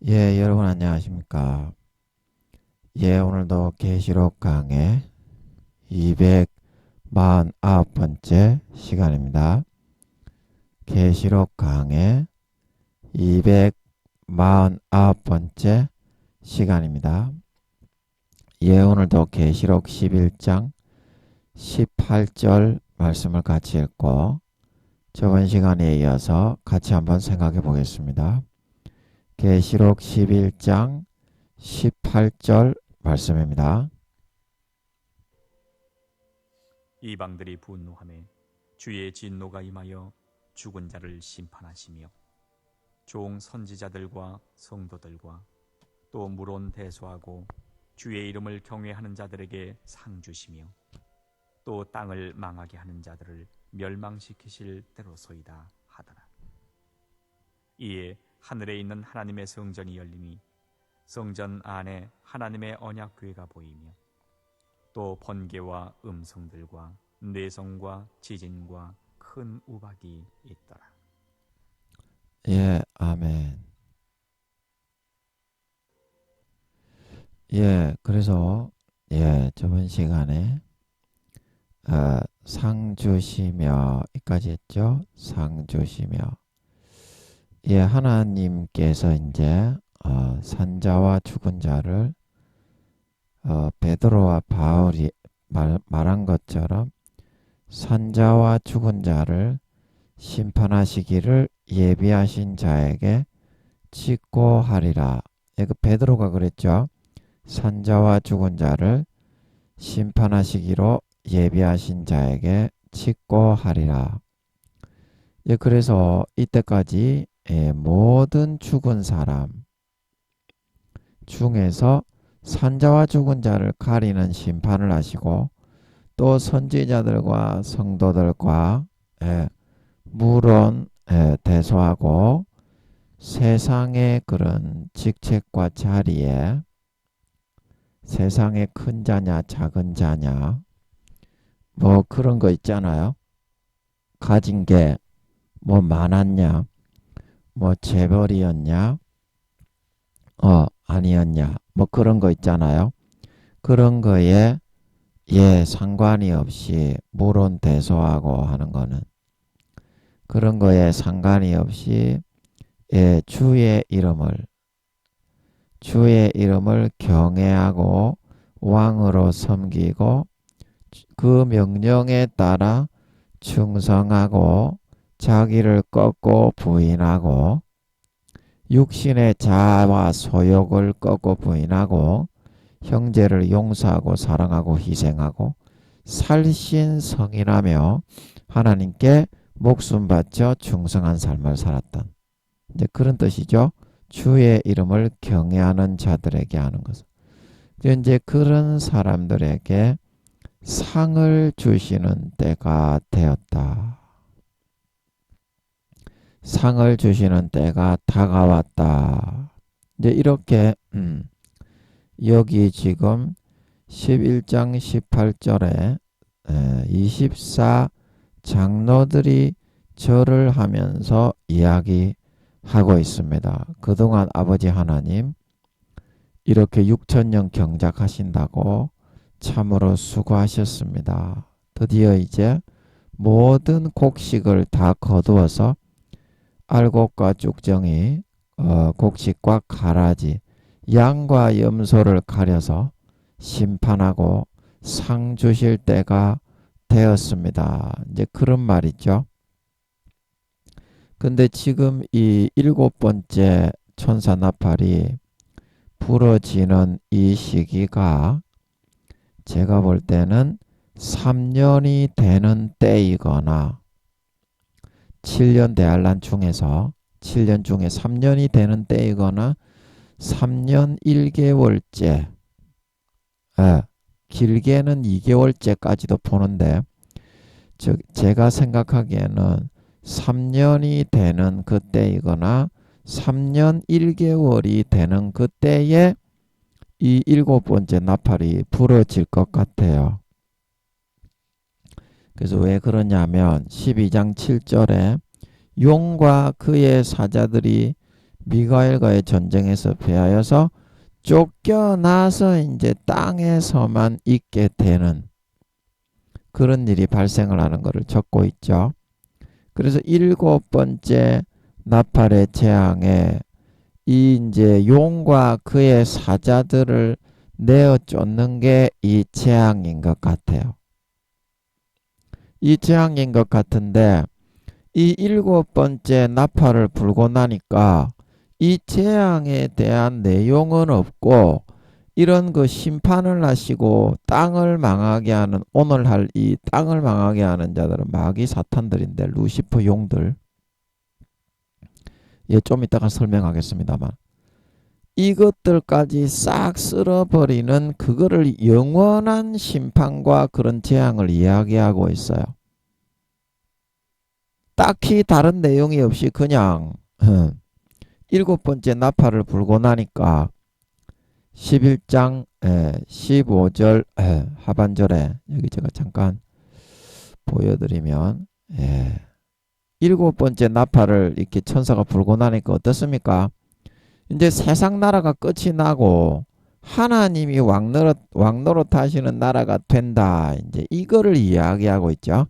예, 여러분 안녕하십니까? 예, 오늘도 계시록 강의 249번째 시간입니다. 계시록 강의 249번째 시간입니다. 예, 오늘도 계시록 11장 18절 말씀을 같이 읽고 저번 시간에 이어서 같이 한번 생각해 보겠습니다. 계시록 11장 18절 말씀입니다. 이방들이 분노하매 주의 진노가 임하여 죽은 자를 심판하시며 종 선지자들과 성도들과 또 물론 대소하고 주의 이름을 경외하는 자들에게 상 주시며 또 땅을 망하게 하는 자들을 멸망시키실 때로소이다 하더라. 이에 하늘에 있는 하나님의 성전이 열리니 성전 안에 하나님의 언약궤가 보이며 또 번개와 음성들과 뇌성과 지진과 큰 우박이 있더라. 예, 아멘. 예, 그래서 저번 시간에 상 주시며 이까지 했죠. 상 주시며 하나님께서 이제 산자와 죽은 자를 베드로와 바울이 말한 것처럼 산자와 죽은 자를 심판하시기를 예비하신 자에게 직고하리라. 그 베드로가 그랬죠. 산자와 죽은 자를 심판하시기로 예비하신 자에게 직고하리라. 그래서 이때까지 모든 죽은 사람 중에서 산자와 죽은 자를 가리는 심판을 하시고 또 선지자들과 성도들과 물론 대소하고 세상의 그런 직책과 자리에 세상의 큰 자냐 작은 자냐 뭐 그런 거 있잖아요. 가진 게 뭐 많았냐 뭐 재벌이었냐 아니었냐 뭐 그런 거 있잖아요. 그런 거에 상관이 없이 물론 대소하고 하는 거는 그런 거에 상관이 없이 주의 이름을 경외하고 왕으로 섬기고 그 명령에 따라 충성하고 자기를 꺾고 부인하고 육신의 자아와 소욕을 꺾고 부인하고 형제를 용서하고 사랑하고 희생하고 살신성인하며 하나님께 목숨 바쳐 충성한 삶을 살았던 이제 그런 뜻이죠. 주의 이름을 경외하는 자들에게 하는 것은 이제 그런 사람들에게 상을 주시는 때가 되었다. 상을 주시는 때가 다가왔다. 이제 이렇게 여기 지금 11장 18절에 24 장로들이 절을 하면서 이야기하고 있습니다. 그동안 아버지 하나님 이렇게 6천년 경작하신다고 참으로 수고하셨습니다. 드디어 이제 모든 곡식을 다 거두어서 알곡과 쭉정이 곡식과 가라지 양과 염소를 가려서 심판하고 상 주실 때가 되었습니다. 이제 그런 말이죠. 근데 지금 이 7번째 천사 나팔이 부러지는 이 시기가 제가 볼 때는 3년이 되는 때이거나 7년 대환란 중에서 7년 중에 3년이 되는 때이거나 3년 1개월째 길게는 2개월째까지도 보는데 제가 생각하기에는 3년이 되는 그때이거나 3년 1개월이 되는 그때에 이 7번째 나팔이 부러질 것 같아요. 그래서 왜 그러냐면 12장 7절에 용과 그의 사자들이 미가엘과의 전쟁에서 패하여서 쫓겨나서 이제 땅에서만 있게 되는 그런 일이 발생을 하는 것을 적고 있죠. 그래서 7번째 나팔의 재앙에 이 이제 용과 그의 사자들을 내어 쫓는 게 이 재앙인 것 같아요. 이 재앙인 것 같은데 이 7번째 나팔을 불고 나니까 이 재앙에 대한 내용은 없고 이런 그 심판을 하시고 땅을 망하게 하는 오늘 할 이 땅을 망하게 하는 자들은 마귀 사탄들인데 루시퍼 용들. 예, 좀 이따가 설명하겠습니다만 이것들까지 싹 쓸어버리는 그거를 영원한 심판과 그런 재앙을 이야기하고 있어요. 딱히 다른 내용이 없이 그냥 7번째 나팔을 불고 나니까 11장 15절 하반절에 여기 제가 잠깐 보여드리면 7번째 나팔을 이렇게 천사가 불고 나니까 어떻습니까? 이제 세상 나라가 끝이 나고 하나님이 왕노릇 하시는 나라가 된다. 이제 이거를 이야기하고 있죠.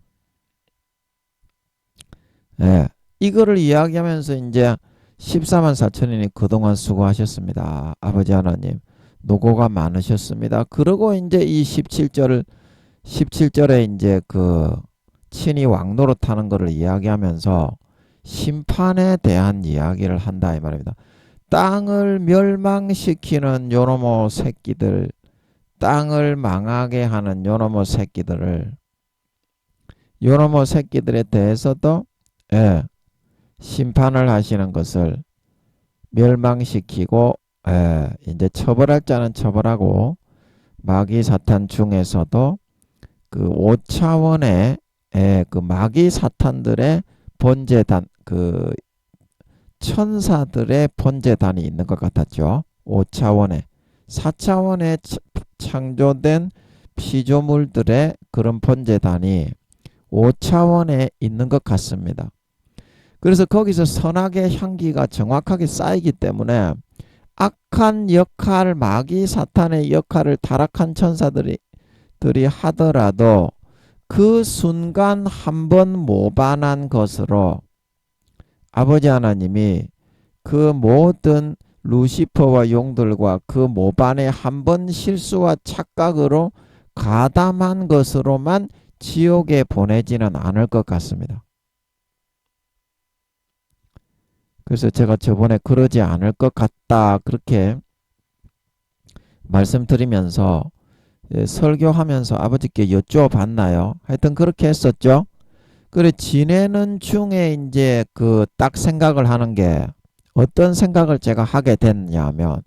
이거를 이야기하면서 이제 14만 4천인이 그동안 수고하셨습니다. 아버지 하나님 노고가 많으셨습니다. 그리고 이제 이 17절에 이제 그 친히 왕노릇 하는 것을 이야기하면서 심판에 대한 이야기를 한다 이 말입니다. 땅을 멸망시키는 요놈의 새끼들, 땅을 망하게 하는 요놈의 새끼들을 요놈의 새끼들에 대해서도 심판을 하시는 것을 멸망시키고 이제 처벌할 자는 처벌하고 마귀 사탄 중에서도 그 5차원의 그 마귀 사탄들의 번제단 그 천사들의 번제단이 있는 것 같았죠. 5차원의 4차원의 창조된 피조물들의 그런 번제단이 5차원에 있는 것 같습니다. 그래서 거기서 선악의 향기가 정확하게 쌓이기 때문에 악한 역할, 마귀 사탄의 역할을 타락한 천사들이 하더라도 그 순간 한번 모반한 것으로 아버지 하나님이 그 모든 루시퍼와 용들과 그 모반에 한 번 실수와 착각으로 가담한 것으로만 지옥에 보내지는 않을 것 같습니다. 그래서 제가 저번에 그러지 않을 것 같다 그렇게 말씀드리면서 설교하면서 아버지께 여쭤봤나요? 하여튼 그렇게 했었죠. 그래 지내는 중에 이제 그 딱 생각을 하는 게 어떤 생각을 제가 하게 됐냐면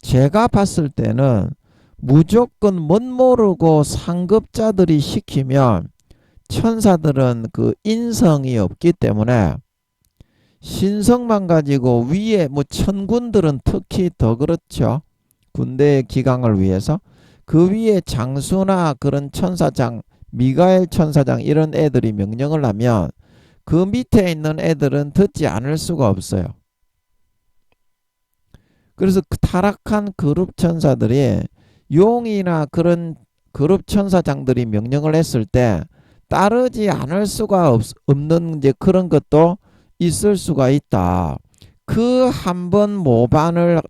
제가 봤을 때는 무조건 멋모르고 상급자들이 시키면 천사들은 그 인성이 없기 때문에 신성만 가지고 위에 뭐 천군들은 특히 더 그렇죠. 군대의 기강을 위해서 그 위에 장수나 그런 천사장 미가엘 천사장 이런 애들이 명령을 하면 그 밑에 있는 애들은 듣지 않을 수가 없어요. 그래서 그 타락한 그룹 천사들이 용이나 그런 그룹 천사장들이 명령을 했을 때 따르지 않을 수가 없는 이제 그런 것도 있을 수가 있다. 그 한 번 모반을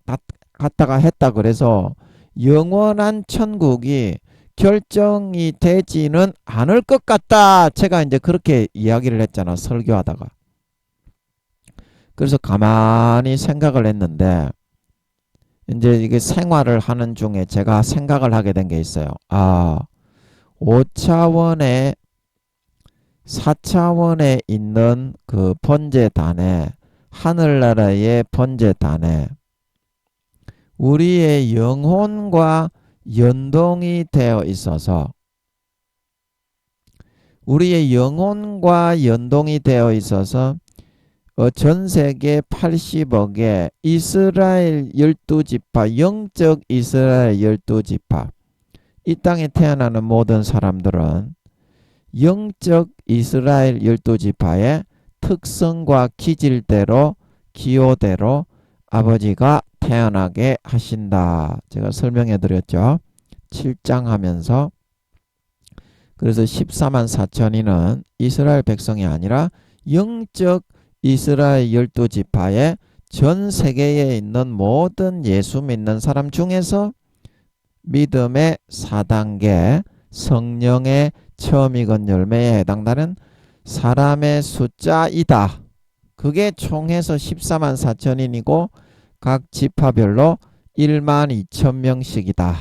갖다가 했다 그래서 영원한 천국이 결정이 되지는 않을 것 같다. 제가 이제 그렇게 이야기를 했잖아. 설교하다가. 그래서 가만히 생각을 했는데 이제 이게 생활을 하는 중에 제가 생각을 하게 된 게 있어요. 5차원의 4차원에 있는 그 번제단에 하늘나라의 번제단에 우리의 영혼과 연동이 되어 있어서 전 세계 80억의 이스라엘 12지파 영적 이스라엘 12지파 이 땅에 태어나는 모든 사람들은 영적 이스라엘 12지파의 특성과 기질대로 기호대로 아버지가 태어나게 하신다. 제가 설명해 드렸죠. 7장 하면서. 그래서 14만 4천이는 이스라엘 백성이 아니라 영적 이스라엘 12지파의 전 세계에 있는 모든 예수 믿는 사람 중에서 믿음의 4단계 성령의 처음 익은 열매에 해당되는 사람의 숫자이다. 그게 총해서 14만 4천인이고 각 지파별로 1만 2천 명씩이다.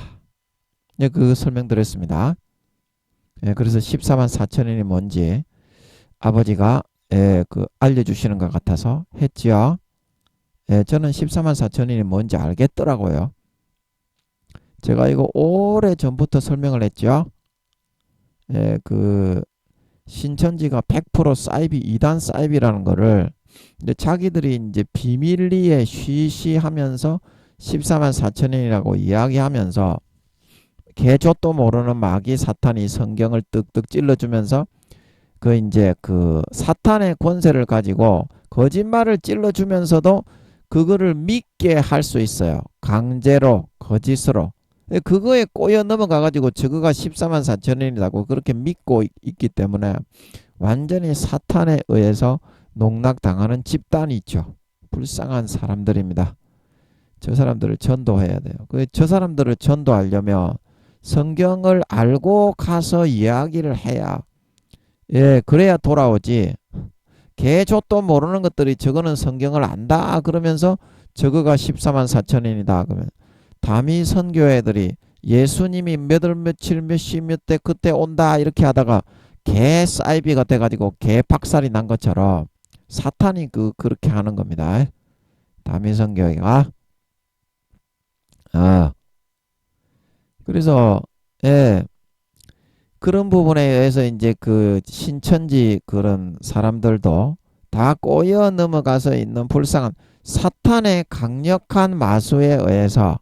네, 그 설명드렸습니다. 예, 그래서 14만 4천인이 뭔지 아버지가 알려주시는 것 같아서 했지요. 예, 저는 14만 4천인이 뭔지 알겠더라고요. 제가 이거 오래 전부터 설명을 했죠. 예, 신천지가 100% 사이비, 2단 사이비라는 거를 이제 자기들이 이제 비밀리에 쉬쉬하면서 14만 4천인이라고 이야기하면서 개조도 모르는 마귀 사탄이 성경을 뜩뜩 찔러주면서 그 사탄의 권세를 가지고 거짓말을 찔러주면서도 그거를 믿게 할 수 있어요. 강제로, 거짓으로. 그거에 꼬여 넘어가가지고 저거가 14만 4천인이라고 그렇게 믿고 있기 때문에 완전히 사탄에 의해서 농락당하는 집단이 있죠. 불쌍한 사람들입니다. 저 사람들을 전도해야 돼요. 저 사람들을 전도하려면 성경을 알고 가서 이야기를 해야, 예, 그래야 돌아오지. 개조도 모르는 것들이 저거는 성경을 안다 그러면서 저거가 14만 4천인이다 그러면 다미 선교회들이 예수님이 몇 월 며칠 몇 시 몇 대 그때 온다 이렇게 하다가 개 사이비가 돼가지고 개 박살이 난 것처럼 사탄이 그렇게 하는 겁니다. 다미 선교회가. 그래서 예, 그런 부분에 의해서 이제 그 신천지 그런 사람들도 다 꼬여 넘어가서 있는 불쌍한 사탄의 강력한 마수에 의해서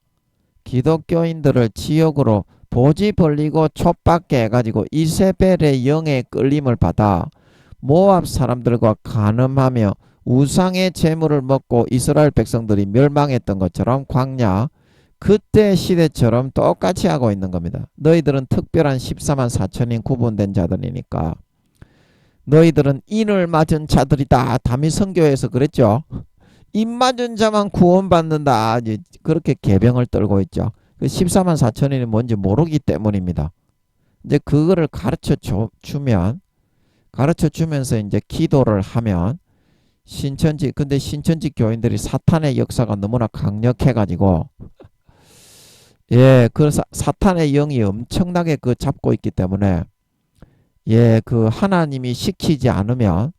기독교인들을 지옥으로 보지 벌리고 촉박게 해가지고 이세벨의 영의 끌림을 받아 모압 사람들과 간음하며 우상의 재물을 먹고 이스라엘 백성들이 멸망했던 것처럼 광야 그때 시대처럼 똑같이 하고 있는 겁니다. 너희들은 특별한 14만 4천인 구분된 자들이니까 너희들은 인을 맞은 자들이다. 다미 선교에서 그랬죠. 인 맞은 자만 구원받는다. 그렇게 계병을 떨고 있죠. 그 14만 4천인이 뭔지 모르기 때문입니다. 이제 그거를 가르쳐 주면서 이제 기도를 하면 근데 신천지 교인들이 사탄의 역사가 너무나 강력해가지고 예, 그래서 사탄의 영이 엄청나게 잡고 있기 때문에 예, 하나님이 시키지 않으면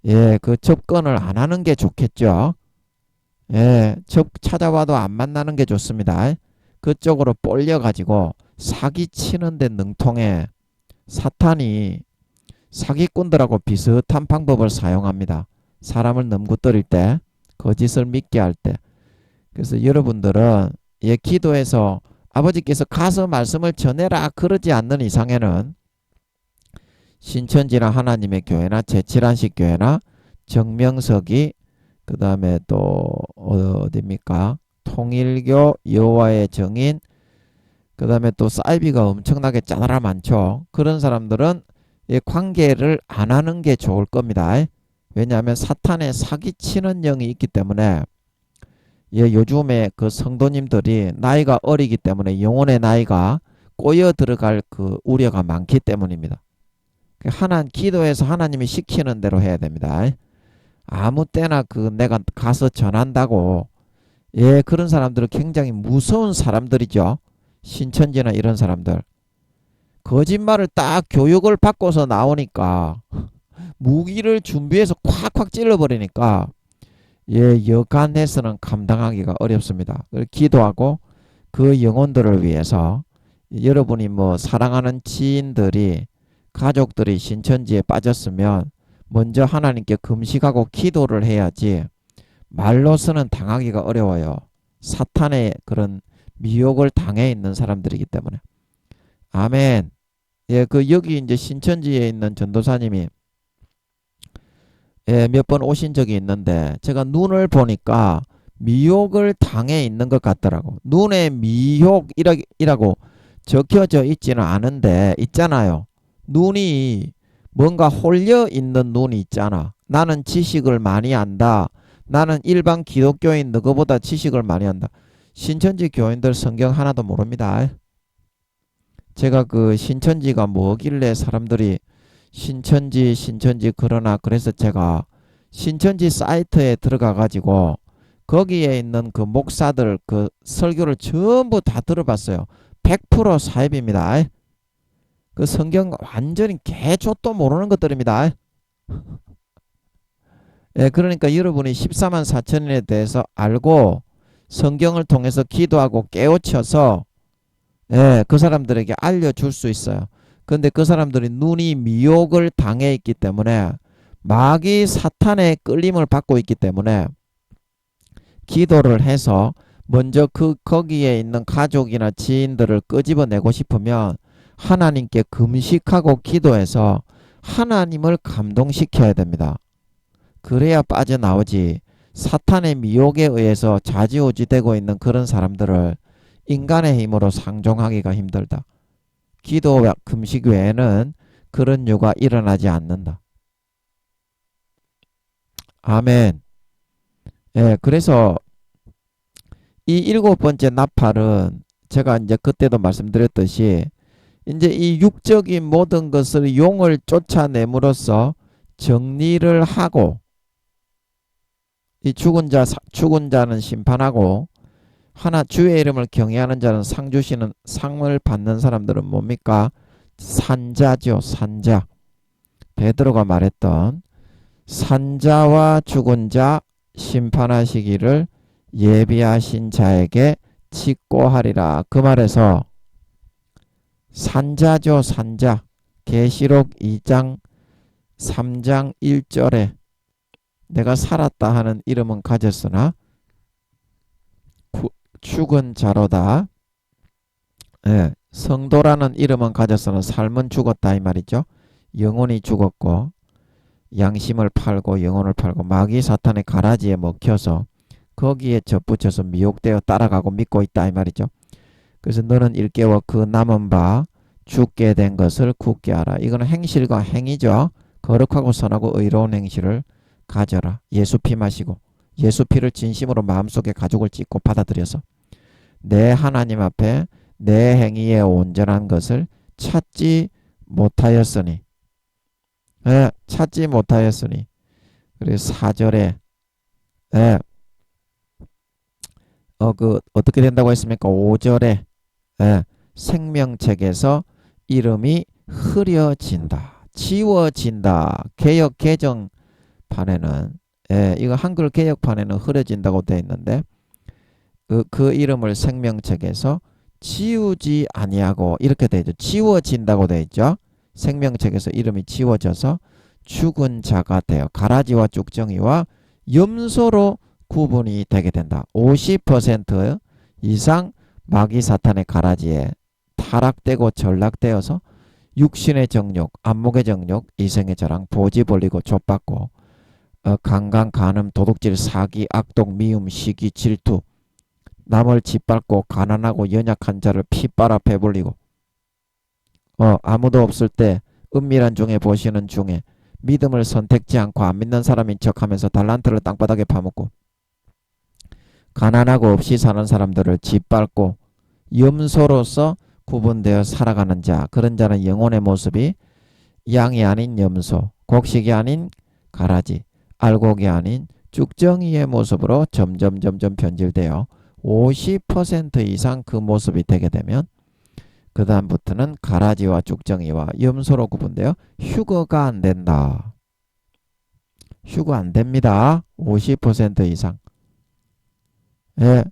예, 접근을 안 하는 게 좋겠죠. 예, 찾아와도 안 만나는 게 좋습니다. 그쪽으로 쏠려가지고 사기치는 데 능통해 사탄이 사기꾼들하고 비슷한 방법을 사용합니다. 사람을 넘구뜨릴 때, 거짓을 믿게 할 때. 그래서 여러분들은 예, 기도해서 아버지께서 가서 말씀을 전해라 그러지 않는 이상에는 신천지나 하나님의 교회나 제7안식 교회나 정명석이 그 다음에 또 어디입니까? 통일교 여호와의 정인 그 다음에 또 사이비가 엄청나게 짜나라 많죠. 그런 사람들은 예, 관계를 안 하는 게 좋을 겁니다. 왜냐하면 사탄의 사기치는 영이 있기 때문에 예, 요즘에 성도님들이 나이가 어리기 때문에 영혼의 나이가 꼬여 들어갈 우려가 많기 때문입니다. 기도해서 하나님이 시키는 대로 해야 됩니다. 아무 때나 내가 가서 전한다고 예, 그런 사람들은 굉장히 무서운 사람들이죠. 신천지나 이런 사람들. 거짓말을 딱 교육을 받고서 나오니까 무기를 준비해서 콱콱 찔러버리니까 예, 여간해서는 감당하기가 어렵습니다. 기도하고 그 영혼들을 위해서 여러분이 사랑하는 지인들이 가족들이 신천지에 빠졌으면 먼저 하나님께 금식하고 기도를 해야지 말로서는 당하기가 어려워요. 사탄의 그런 미혹을 당해 있는 사람들이기 때문에. 아멘. 예, 여기 이제 신천지에 있는 전도사님이 예, 몇 번 오신 적이 있는데 제가 눈을 보니까 미혹을 당해 있는 것 같더라고. 눈에 미혹이라고 적혀져 있지는 않은데 있잖아요. 눈이 뭔가 홀려 있는 눈이 있잖아. 나는 지식을 많이 안다. 나는 일반 기독교인 너거보다 지식을 많이 안다. 신천지 교인들 성경 하나도 모릅니다. 제가 그 신천지가 뭐길래 사람들이 신천지 그러나 그래서 제가 신천지 사이트에 들어가 가지고 거기에 있는 그 목사들 그 설교를 전부 다 들어봤어요. 100% 사입입니다. 그 성경 완전히 개조도 모르는 것들입니다. 예, 그러니까 여러분이 14만 4천인에 대해서 알고 성경을 통해서 기도하고 깨우쳐서 예, 그 사람들에게 알려줄 수 있어요. 근데 그 사람들이 눈이 미혹을 당해 있기 때문에 마귀 사탄의 끌림을 받고 있기 때문에 기도를 해서 먼저 거기에 있는 가족이나 지인들을 끄집어내고 싶으면 하나님께 금식하고 기도해서 하나님을 감동시켜야 됩니다. 그래야 빠져나오지. 사탄의 미혹에 의해서 좌지우지되고 있는 그런 사람들을 인간의 힘으로 상종하기가 힘들다. 기도와 금식 외에는 그런 유가 일어나지 않는다. 아멘. 예, 그래서 이 7번째 나팔은 제가 이제 그때도 말씀드렸듯이 이제 이 육적인 모든 것을 용을 쫓아냄으로써 정리를 하고 이 죽은 자는 심판하고 하나 주의 이름을 경외하는 자는 상 주시는 상을 받는 사람들은 뭡니까? 산자죠. 산자. 베드로가 말했던 산자와 죽은 자 심판하시기를 예비하신 자에게 직고하리라. 그 말에서 산자죠. 산자. 계시록 2장 3장 1절에 내가 살았다 하는 이름은 가졌으나 죽은 자로다. 예, 성도라는 이름은 가졌으나 삶은 죽었다 이 말이죠. 영혼이 죽었고 양심을 팔고 영혼을 팔고 마귀 사탄의 가라지에 먹혀서 거기에 젖붙여서 미혹되어 따라가고 믿고 있다 이 말이죠. 그래서 너는 일깨워 그 남은 바 죽게 된 것을 굳게 하라. 이거는 행실과 행위죠. 거룩하고 선하고 의로운 행실을 가져라. 예수 피 마시고 예수 피를 진심으로 마음속에 가죽을 찢고 받아들여서 내 하나님 앞에 내 행위에 온전한 것을 찾지 못하였으니 찾지 못하였으니 그래서 4절에 어떻게 된다고 했습니까? 5절에 생명책에서 이름이 흐려진다. 지워진다. 개역 개정판에는 이거 한글 개혁판에는 흐려진다고 되어 있는데 그 이름을 생명책에서 지우지 아니하고 이렇게 되어 있죠. 지워진다고 되어 있죠. 생명책에서 이름이 지워져서 죽은 자가 되어 가라지와 쭉정이와 염소로 구분이 되게 된다. 50% 이상 마귀 사탄의 가라지에 타락되고 전락되어서 육신의 정욕, 안목의 정욕, 이생의 자랑, 보지 벌리고 좆받고 강간, 간음, 도둑질, 사기, 악독, 미움, 시기, 질투, 남을 짓밟고 가난하고 연약한 자를 핏바라 배불리고 아무도 없을 때 은밀한 중에 보시는 중에 믿음을 선택지 않고 안 믿는 사람인 척하면서 달란트를 땅바닥에 파묻고 가난하고 없이 사는 사람들을 짓밟고 염소로서 구분되어 살아가는 자, 그런 자는 영혼의 모습이 양이 아닌 염소, 곡식이 아닌 가라지, 알곡이 아닌 쭉정이의 모습으로 점점 변질되어 50% 이상 그 모습이 되게 되면 그 다음부터는 가라지와 쭉정이와 염소로 구분되어 휴거가 안 된다. 휴거 안 됩니다. 50% 이상. 예,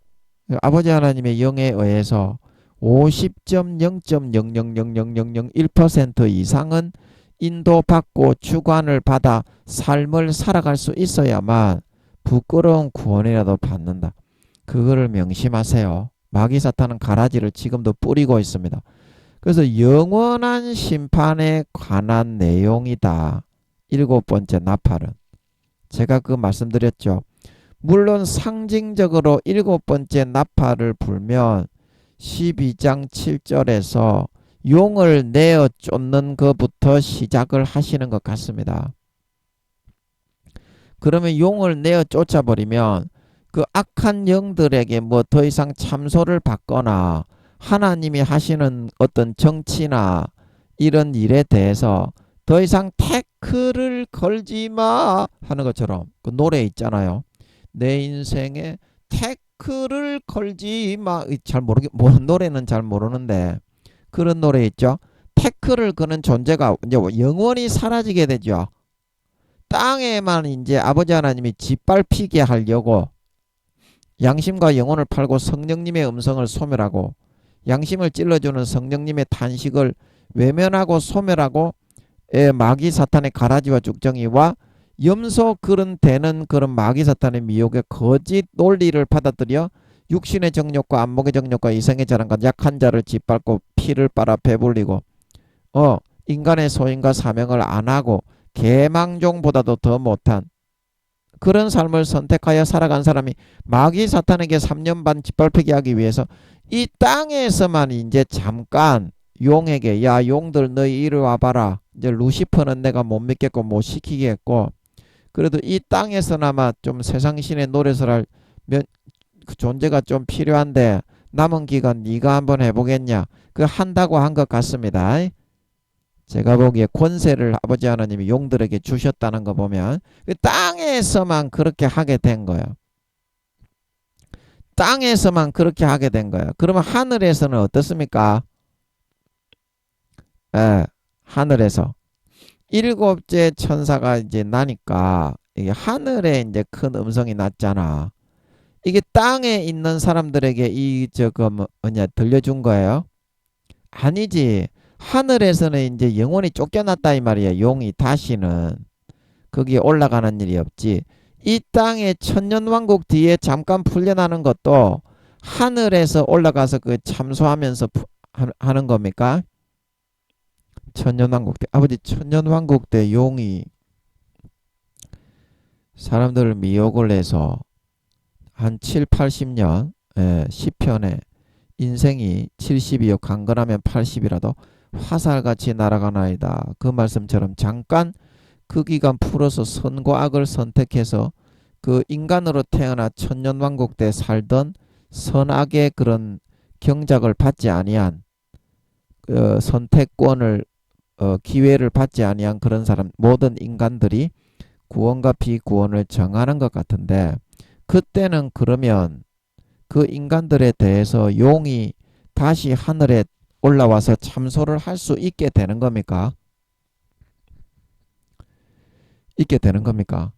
아버지 하나님의 영에 의해서 50.0.0000001% 이상은 인도받고 주관을 받아 삶을 살아갈 수 있어야만 부끄러운 구원이라도 받는다. 그거를 명심하세요. 마귀 사탄은 가라지를 지금도 뿌리고 있습니다. 그래서 영원한 심판에 관한 내용이다. 7번째 나팔은 제가 그 말씀드렸죠. 물론 상징적으로 7번째 나팔을 불면 12장 7절에서 용을 내어 쫓는 것부터 시작을 하시는 것 같습니다. 그러면 용을 내어 쫓아버리면 그 악한 영들에게 뭐 더 이상 참소를 받거나 하나님이 하시는 어떤 정치나 이런 일에 대해서 더 이상 태클을 걸지 마 하는 것처럼 그 노래 있잖아요. 내 인생에 태클을 걸지 마. 잘 노래는 잘 모르는데 그런 노래 있죠. 태클을 거는 존재가 이제 영원히 사라지게 되죠. 땅에만 이제 아버지 하나님이 짓밟히게 하려고 양심과 영혼을 팔고 성령님의 음성을 소멸하고 양심을 찔러주는 성령님의 탄식을 외면하고 소멸하고 마귀 사탄의 가라지와 죽정이와 염소 그런 되는 그런 마귀 사탄의 미혹의 거짓 논리를 받아들여 육신의 정욕과 안목의 정욕과 이성의 자랑과 약한 자를 짓밟고 피를 빨아 배불리고 인간의 소임과 사명을 안 하고 개망종보다도 더 못한 그런 삶을 선택하여 살아간 사람이 마귀 사탄에게 3년 반 짓밟히게 하기 위해서 이 땅에서만 이제 잠깐 용에게 야 용들 너희 이리 와봐라. 이제 루시퍼는 내가 못 믿겠고 못 시키겠고 그래도 이 땅에서나마 좀 세상신의 노릇을 할 그 존재가 좀 필요한데 남은 기간 네가 한번 해보겠냐. 그 한다고 한 것 같습니다. 제가 보기에 권세를 아버지 하나님이 용들에게 주셨다는 거 보면 그 땅에서만 그렇게 하게 된 거예요. 땅에서만 그렇게 하게 된 거예요. 그러면 하늘에서는 어떻습니까? 하늘에서 7째 천사가 이제 나니까 이게 하늘에 이제 큰 음성이 났잖아. 이게 땅에 있는 사람들에게 들려준 거예요? 아니지. 하늘에서는 이제 영원히 쫓겨났다 이 말이야. 용이 다시는 거기에 올라가는 일이 없지. 이 땅의 천년왕국 뒤에 잠깐 풀려나는 것도 하늘에서 올라가서 그 참소하면서 하는 겁니까? 천년왕국 때 아버지 천년왕국 때 용이 사람들을 미혹을 해서 한 7, 80년 10편에 인생이 70이요 강건하면 80이라도 화살같이 날아가나이다. 그 말씀처럼 잠깐 그 기간 풀어서 선과 악을 선택해서 그 인간으로 태어나 천년왕국 때 살던 선악의 그런 경작을 받지 아니한 선택권을 기회를 받지 아니한 그런 사람 모든 인간들이 구원과 비구원을 정하는 것 같은데 그때는 그러면 그 인간들에 대해서 용이 다시 하늘에 올라와서 참소를 할 수 있게 되는 겁니까? 있게 되는 겁니까?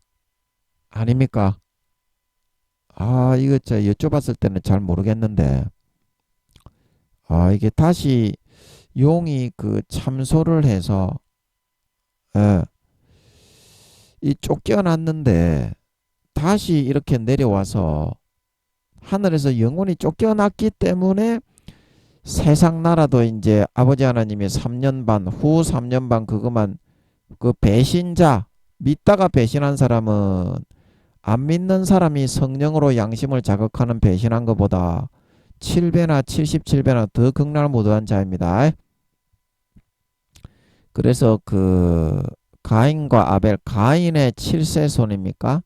아닙니까? 이거 여쭤봤을 때는 잘 모르겠는데 이게 다시 용이 그 참소를 해서 이 쫓겨났는데 다시 이렇게 내려와서 하늘에서 영원히 쫓겨났기 때문에 세상 나라도 이제 아버지 하나님의 3년 반, 후 3년 반 그것만 그 배신자, 믿다가 배신한 사람은 안 믿는 사람이 성령으로 양심을 자극하는 배신한 것보다 7배나 77배나 더 극락무도한 자입니다. 그래서 그 가인과 아벨, 가인의 7세손입니까?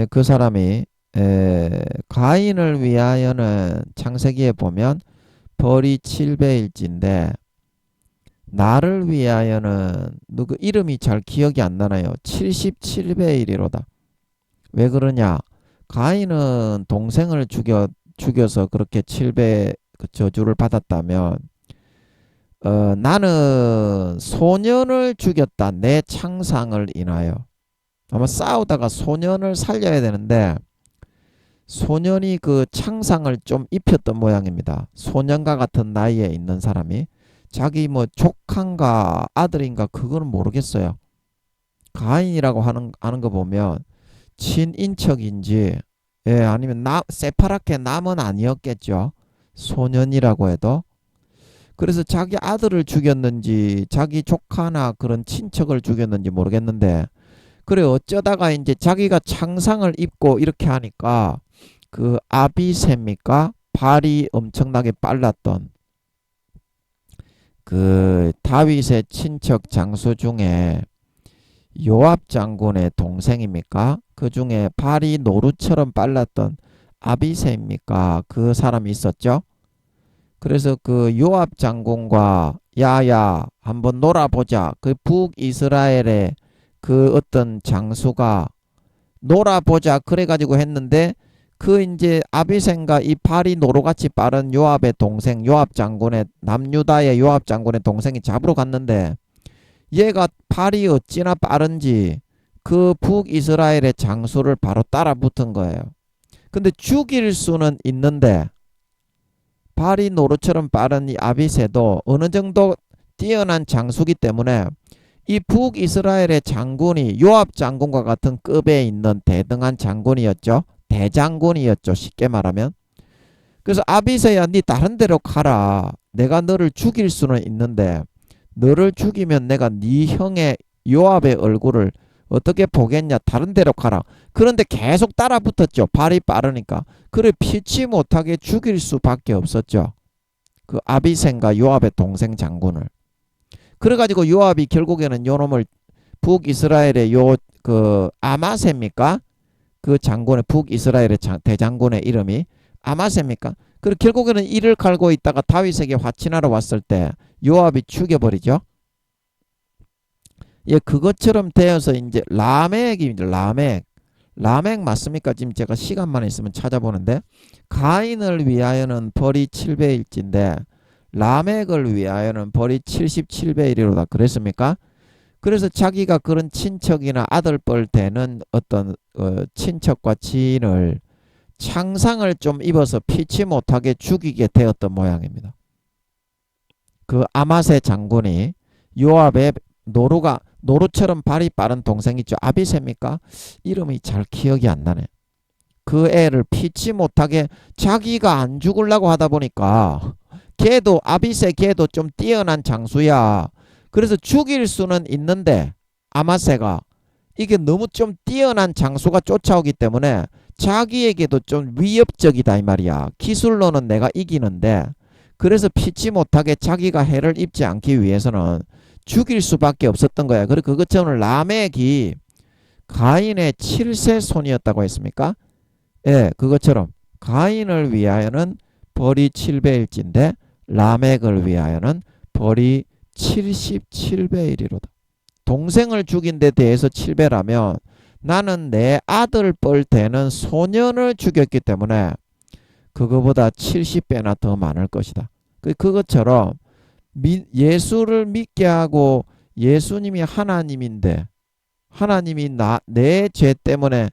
그 사람이 가인을 위하여는 창세기에 보면 벌이 7배일진데 나를 위하여는 누구 이름이 잘 기억이 안 나나요? 77배이리로다. 왜 그러냐? 가인은 동생을 죽여서 그렇게 7배 저주를 받았다면 나는 소년을 죽였다. 내 창상을 인하여. 아마 싸우다가 소년을 살려야 되는데 소년이 그 창상을 좀 입혔던 모양입니다. 소년과 같은 나이에 있는 사람이 자기 뭐 조카인가 아들인가 그거는 모르겠어요. 가인이라고 하는 거 보면 친인척인지 아니면 새파랗게 남은 아니었겠죠. 소년이라고 해도. 그래서 자기 아들을 죽였는지 자기 조카나 그런 친척을 죽였는지 모르겠는데 그래 어쩌다가 이제 자기가 창상을 입고 이렇게 하니까 그 아비새입니까? 발이 엄청나게 빨랐던 그 다윗의 친척 장수 중에 요압 장군의 동생입니까? 그 중에 발이 노루처럼 빨랐던 아비새입니까? 그 사람이 있었죠. 그래서 그 요압 장군과 야야 한번 놀아보자. 그 북이스라엘의 그 어떤 장수가 놀아보자 그래가지고 했는데 그 이제 아비생과 이 발이 노루같이 빠른 요압의 동생 요압 장군의 남유다의 요압 장군의 동생이 잡으러 갔는데 얘가 발이 어찌나 빠른지 그 북이스라엘의 장수를 바로 따라 붙은 거예요. 근데 죽일 수는 있는데 발이 노루처럼 빠른 이 아비새도 어느 정도 뛰어난 장수기 때문에 이 북이스라엘의 장군이 요압 장군과 같은 급에 있는 대등한 장군이었죠. 대장군이었죠. 쉽게 말하면. 그래서 아비새야 네 다른 데로 가라. 내가 너를 죽일 수는 있는데 너를 죽이면 내가 네 형의 요압의 얼굴을 어떻게 보겠냐. 다른 데로 가라. 그런데 계속 따라 붙었죠. 발이 빠르니까. 그래 피치 못하게 죽일 수밖에 없었죠. 그 아비새가 요압의 동생 장군을. 그래가지고 요압이 결국에는 요놈을 북이스라엘의 요 그 아마새입니까? 그 장군의 북이스라엘의 대장군의 이름이 아마새입니까? 그리고 결국에는 이를 갈고 있다가 다윗에게 화친하러 왔을 때 요압이 죽여버리죠. 예, 그것처럼 되어서 이제 라멕입니다. 라멕 맞습니까? 지금 제가 시간만 있으면 찾아보는데 가인을 위하여는 벌이 7배일진데 라멕을 위하여는 벌이 77배이리로다 그랬습니까? 그래서 자기가 그런 친척이나 아들뻘 되는 어떤 친척과 지인을 창상을 좀 입어서 피치 못하게 죽이게 되었던 모양입니다. 그 아마새 장군이 요압의 노루처럼 발이 빠른 동생 있죠. 아비새입니까? 이름이 잘 기억이 안 나네. 그 애를 피치 못하게 자기가 안 죽으려고 하다 보니까 걔도 아비새 걔도 좀 뛰어난 장수야. 그래서 죽일 수는 있는데 아마새가 이게 너무 좀 뛰어난 장수가 쫓아오기 때문에 자기에게도 좀 위협적이다 이 말이야. 기술로는 내가 이기는데 그래서 피치 못하게 자기가 해를 입지 않기 위해서는 죽일 수밖에 없었던 거야. 그리고 그것처럼 라멕이 가인의 7세 손이었다고 했습니까? 예, 그것처럼 가인을 위하여는 벌이 7배일진데 라멕을 위하여는 벌이 77배이리로다. 동생을 죽인 데 대해서 7배라면 나는 내 아들뻘 되는 소년을 죽였기 때문에 그거보다 70배나 더 많을 것이다. 그것처럼 예수를 믿게 하고 예수님이 하나님인데 하나님이 내 죄 때문에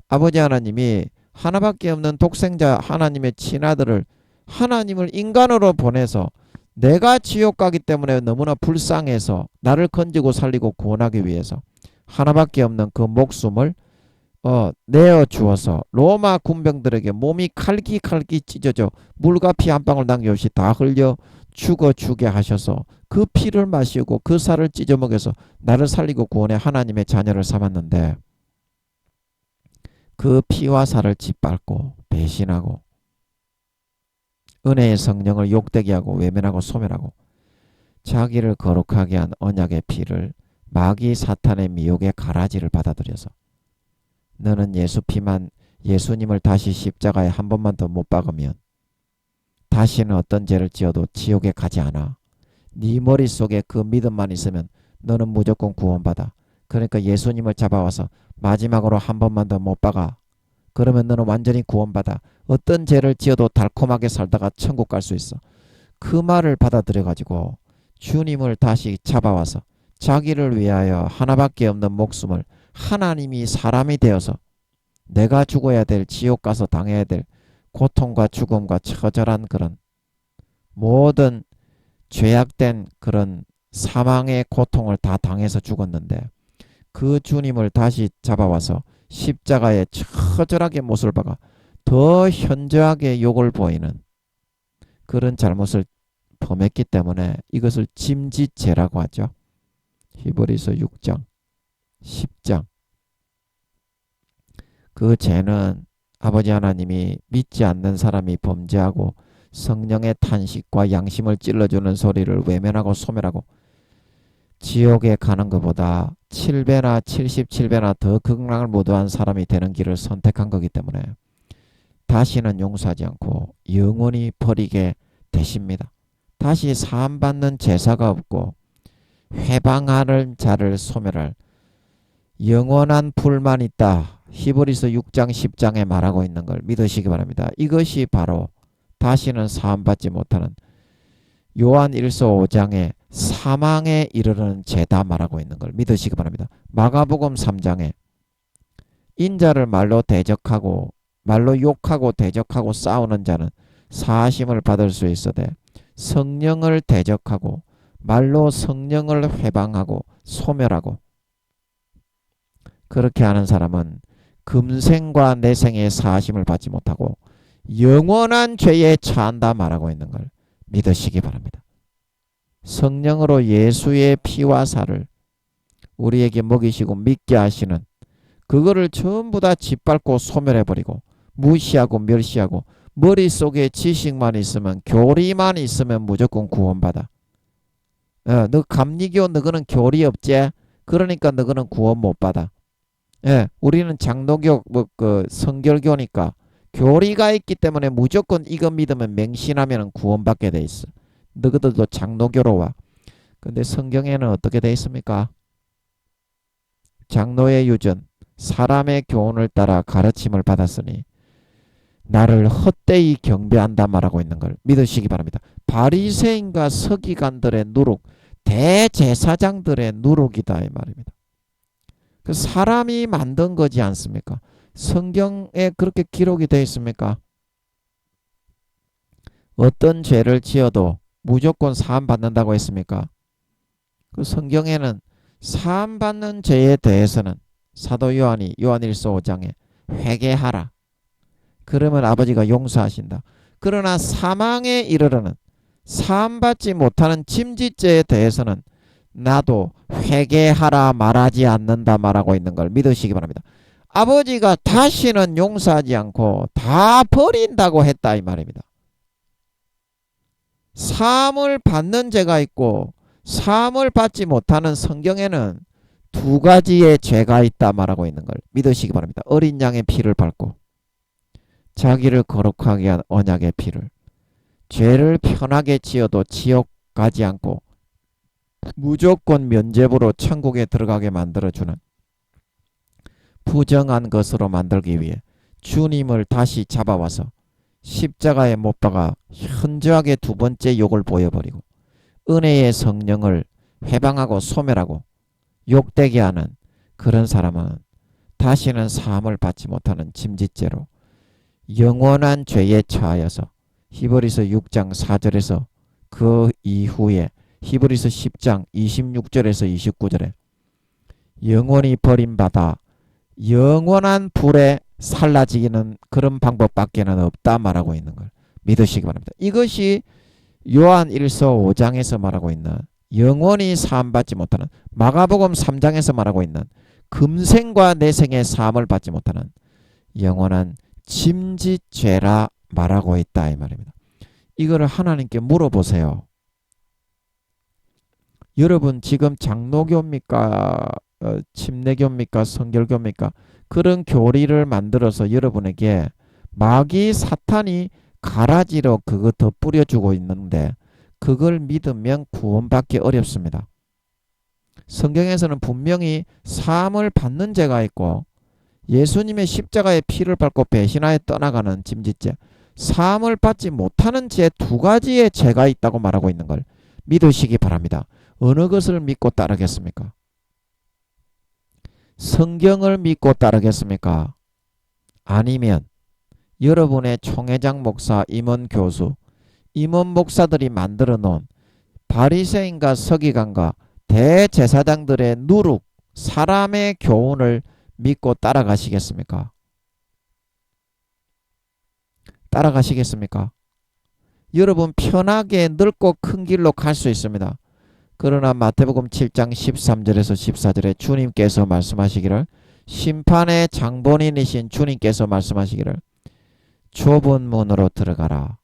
아버지 하나님이 하나밖에 없는 독생자 하나님의 친아들을 하나님을 인간으로 보내서 내가 지옥 가기 때문에 너무나 불쌍해서 나를 건지고 살리고 구원하기 위해서 하나밖에 없는 그 목숨을 내어 주어서 로마 군병들에게 몸이 칼기칼기 찢어져 물과 피 한 방울 남김없이 다 흘려 죽게 하셔서 그 피를 마시고 그 살을 찢어 먹여서 나를 살리고 구원해 하나님의 자녀를 삼았는데 그 피와 살을 짓밟고 배신하고 은혜의 성령을 욕되게 하고 외면하고 소멸하고 자기를 거룩하게 한 언약의 피를 마귀 사탄의 미혹의 가라지를 받아들여서 너는 예수님을 다시 십자가에 한 번만 더 못 박으면 다시는 어떤 죄를 지어도 지옥에 가지 않아. 네 머릿속에 그 믿음만 있으면 너는 무조건 구원받아. 그러니까 예수님을 잡아와서 마지막으로 한 번만 더 못 박아. 그러면 너는 완전히 구원받아. 어떤 죄를 지어도 달콤하게 살다가 천국 갈 수 있어. 그 말을 받아들여 가지고 주님을 다시 잡아와서 자기를 위하여 하나밖에 없는 목숨을 하나님이 사람이 되어서 내가 죽어야 될 지옥 가서 당해야 될 고통과 죽음과 처절한 그런 모든 죄악된 그런 사망의 고통을 다 당해서 죽었는데 그 주님을 다시 잡아와서 십자가에 처절하게 못을 박아 더 현저하게 욕을 보이는 그런 잘못을 범했기 때문에 이것을 짐짓죄라고 하죠. 히브리서 6장 10장 그 죄는 아버지 하나님이 믿지 않는 사람이 범죄하고 성령의 탄식과 양심을 찔러주는 소리를 외면하고 소멸하고 지옥에 가는 것보다 7배나 77배나 더 극락을 무도한 사람이 되는 길을 선택한 거기 때문에 다시는 용서하지 않고 영원히 버리게 되십니다. 다시 사함받는 제사가 없고 회방하는 자를 소멸할 영원한 불만 있다. 히브리서 6장 10장에 말하고 있는 걸 믿으시기 바랍니다. 이것이 바로 다시는 사함받지 못하는 요한 1서 5장에 사망에 이르는 죄다 말하고 있는 걸 믿으시기 바랍니다. 마가복음 3장에 인자를 말로 대적하고 말로 욕하고 대적하고 싸우는 자는 사하심을 받을 수 있어되 성령을 대적하고 말로 성령을 회방하고 소멸하고 그렇게 하는 사람은 금생과 내생의 사하심을 받지 못하고 영원한 죄에 처한다 말하고 있는 걸 믿으시기 바랍니다. 성령으로 예수의 피와 살을 우리에게 먹이시고 믿게 하시는 그거를 전부 다 짓밟고 소멸해버리고 무시하고 멸시하고 머릿속에 지식만 있으면 교리만 있으면 무조건 구원받아. 너 감리교 너거는 교리 없지? 그러니까 너거는 구원 못 받아. 우리는 장로교 성결교니까 교리가 있기 때문에 무조건 이거 믿으면 맹신하면 구원받게 돼 있어. 너희들도 장로교로 와. 근데 성경에는 어떻게 돼 있습니까? 장로의 유전 사람의 교훈을 따라 가르침을 받았으니 나를 헛되이 경배한다 말하고 있는 걸 믿으시기 바랍니다. 바리새인과 서기관들의 누룩, 대제사장들의 누룩이다 이 말입니다. 그 사람이 만든 거지 않습니까? 성경에 그렇게 기록이 되어 있습니까? 어떤 죄를 지어도 무조건 사함 받는다고 했습니까? 그 성경에는 사함 받는 죄에 대해서는 사도 요한이 요한일서 5장에 회개하라. 그러면 아버지가 용서하신다. 그러나 사망에 이르르는 사함 받지 못하는 침짓죄에 대해서는 나도 회개하라 말하지 않는다 말하고 있는 걸 믿으시기 바랍니다. 아버지가 다시는 용서하지 않고 다 버린다고 했다 이 말입니다. 사함을 받는 죄가 있고 사함을 받지 못하는 성경에는 두 가지의 죄가 있다 말하고 있는 걸 믿으시기 바랍니다. 어린 양의 피를 밟고 자기를 거룩하게 한 언약의 피를 죄를 편하게 지어도 지옥 가지 않고 무조건 면죄부로 천국에 들어가게 만들어주는 부정한 것으로 만들기 위해 주님을 다시 잡아와서 십자가에 못 박아 현저하게 두 번째 욕을 보여버리고 은혜의 성령을 회방하고 소멸하고 욕되게 하는 그런 사람은 다시는 사함을 받지 못하는 짐짓죄로 영원한 죄에 처하여서 히브리서 6장 4절에서 그 이후에 히브리서 10장 26절에서 29절에 영원히 버림받아 영원한 불에 살라지기는 그런 방법밖에는 없다 말하고 있는 걸 믿으시기 바랍니다. 이것이 요한 1서 5장에서 말하고 있는 영원히 사함받지 못하는 마가복음 3장에서 말하고 있는 금생과 내생의 사함을 받지 못하는 영원한 짐짓죄라 말하고 있다 이 말입니다. 이거를 하나님께 물어보세요. 여러분 지금 장로교입니까? 침례교입니까? 성결교입니까? 그런 교리를 만들어서 여러분에게 마귀 사탄이 가라지로 그거 더 뿌려주고 있는데 그걸 믿으면 구원받기 어렵습니다. 성경에서는 분명히 사함을 받는 죄가 있고 예수님의 십자가의 피를 밟고 배신하여 떠나가는 짐짓죄, 사함을 받지 못하는 죄 두 가지의 죄가 있다고 말하고 있는 걸 믿으시기 바랍니다. 어느 것을 믿고 따르겠습니까? 성경을 믿고 따르겠습니까? 아니면 여러분의 총회장 목사, 임원 교수, 임원 목사들이 만들어 놓은 바리새인과 서기관과 대제사장들의 누룩, 사람의 교훈을 믿고 따라가시겠습니까? 따라가시겠습니까? 여러분 편하게 넓고 큰 길로 갈 수 있습니다. 그러나 마태복음 7장 13절에서 14절에 주님께서 말씀하시기를 심판의 장본인이신 주님께서 말씀하시기를 좁은 문으로 들어가라.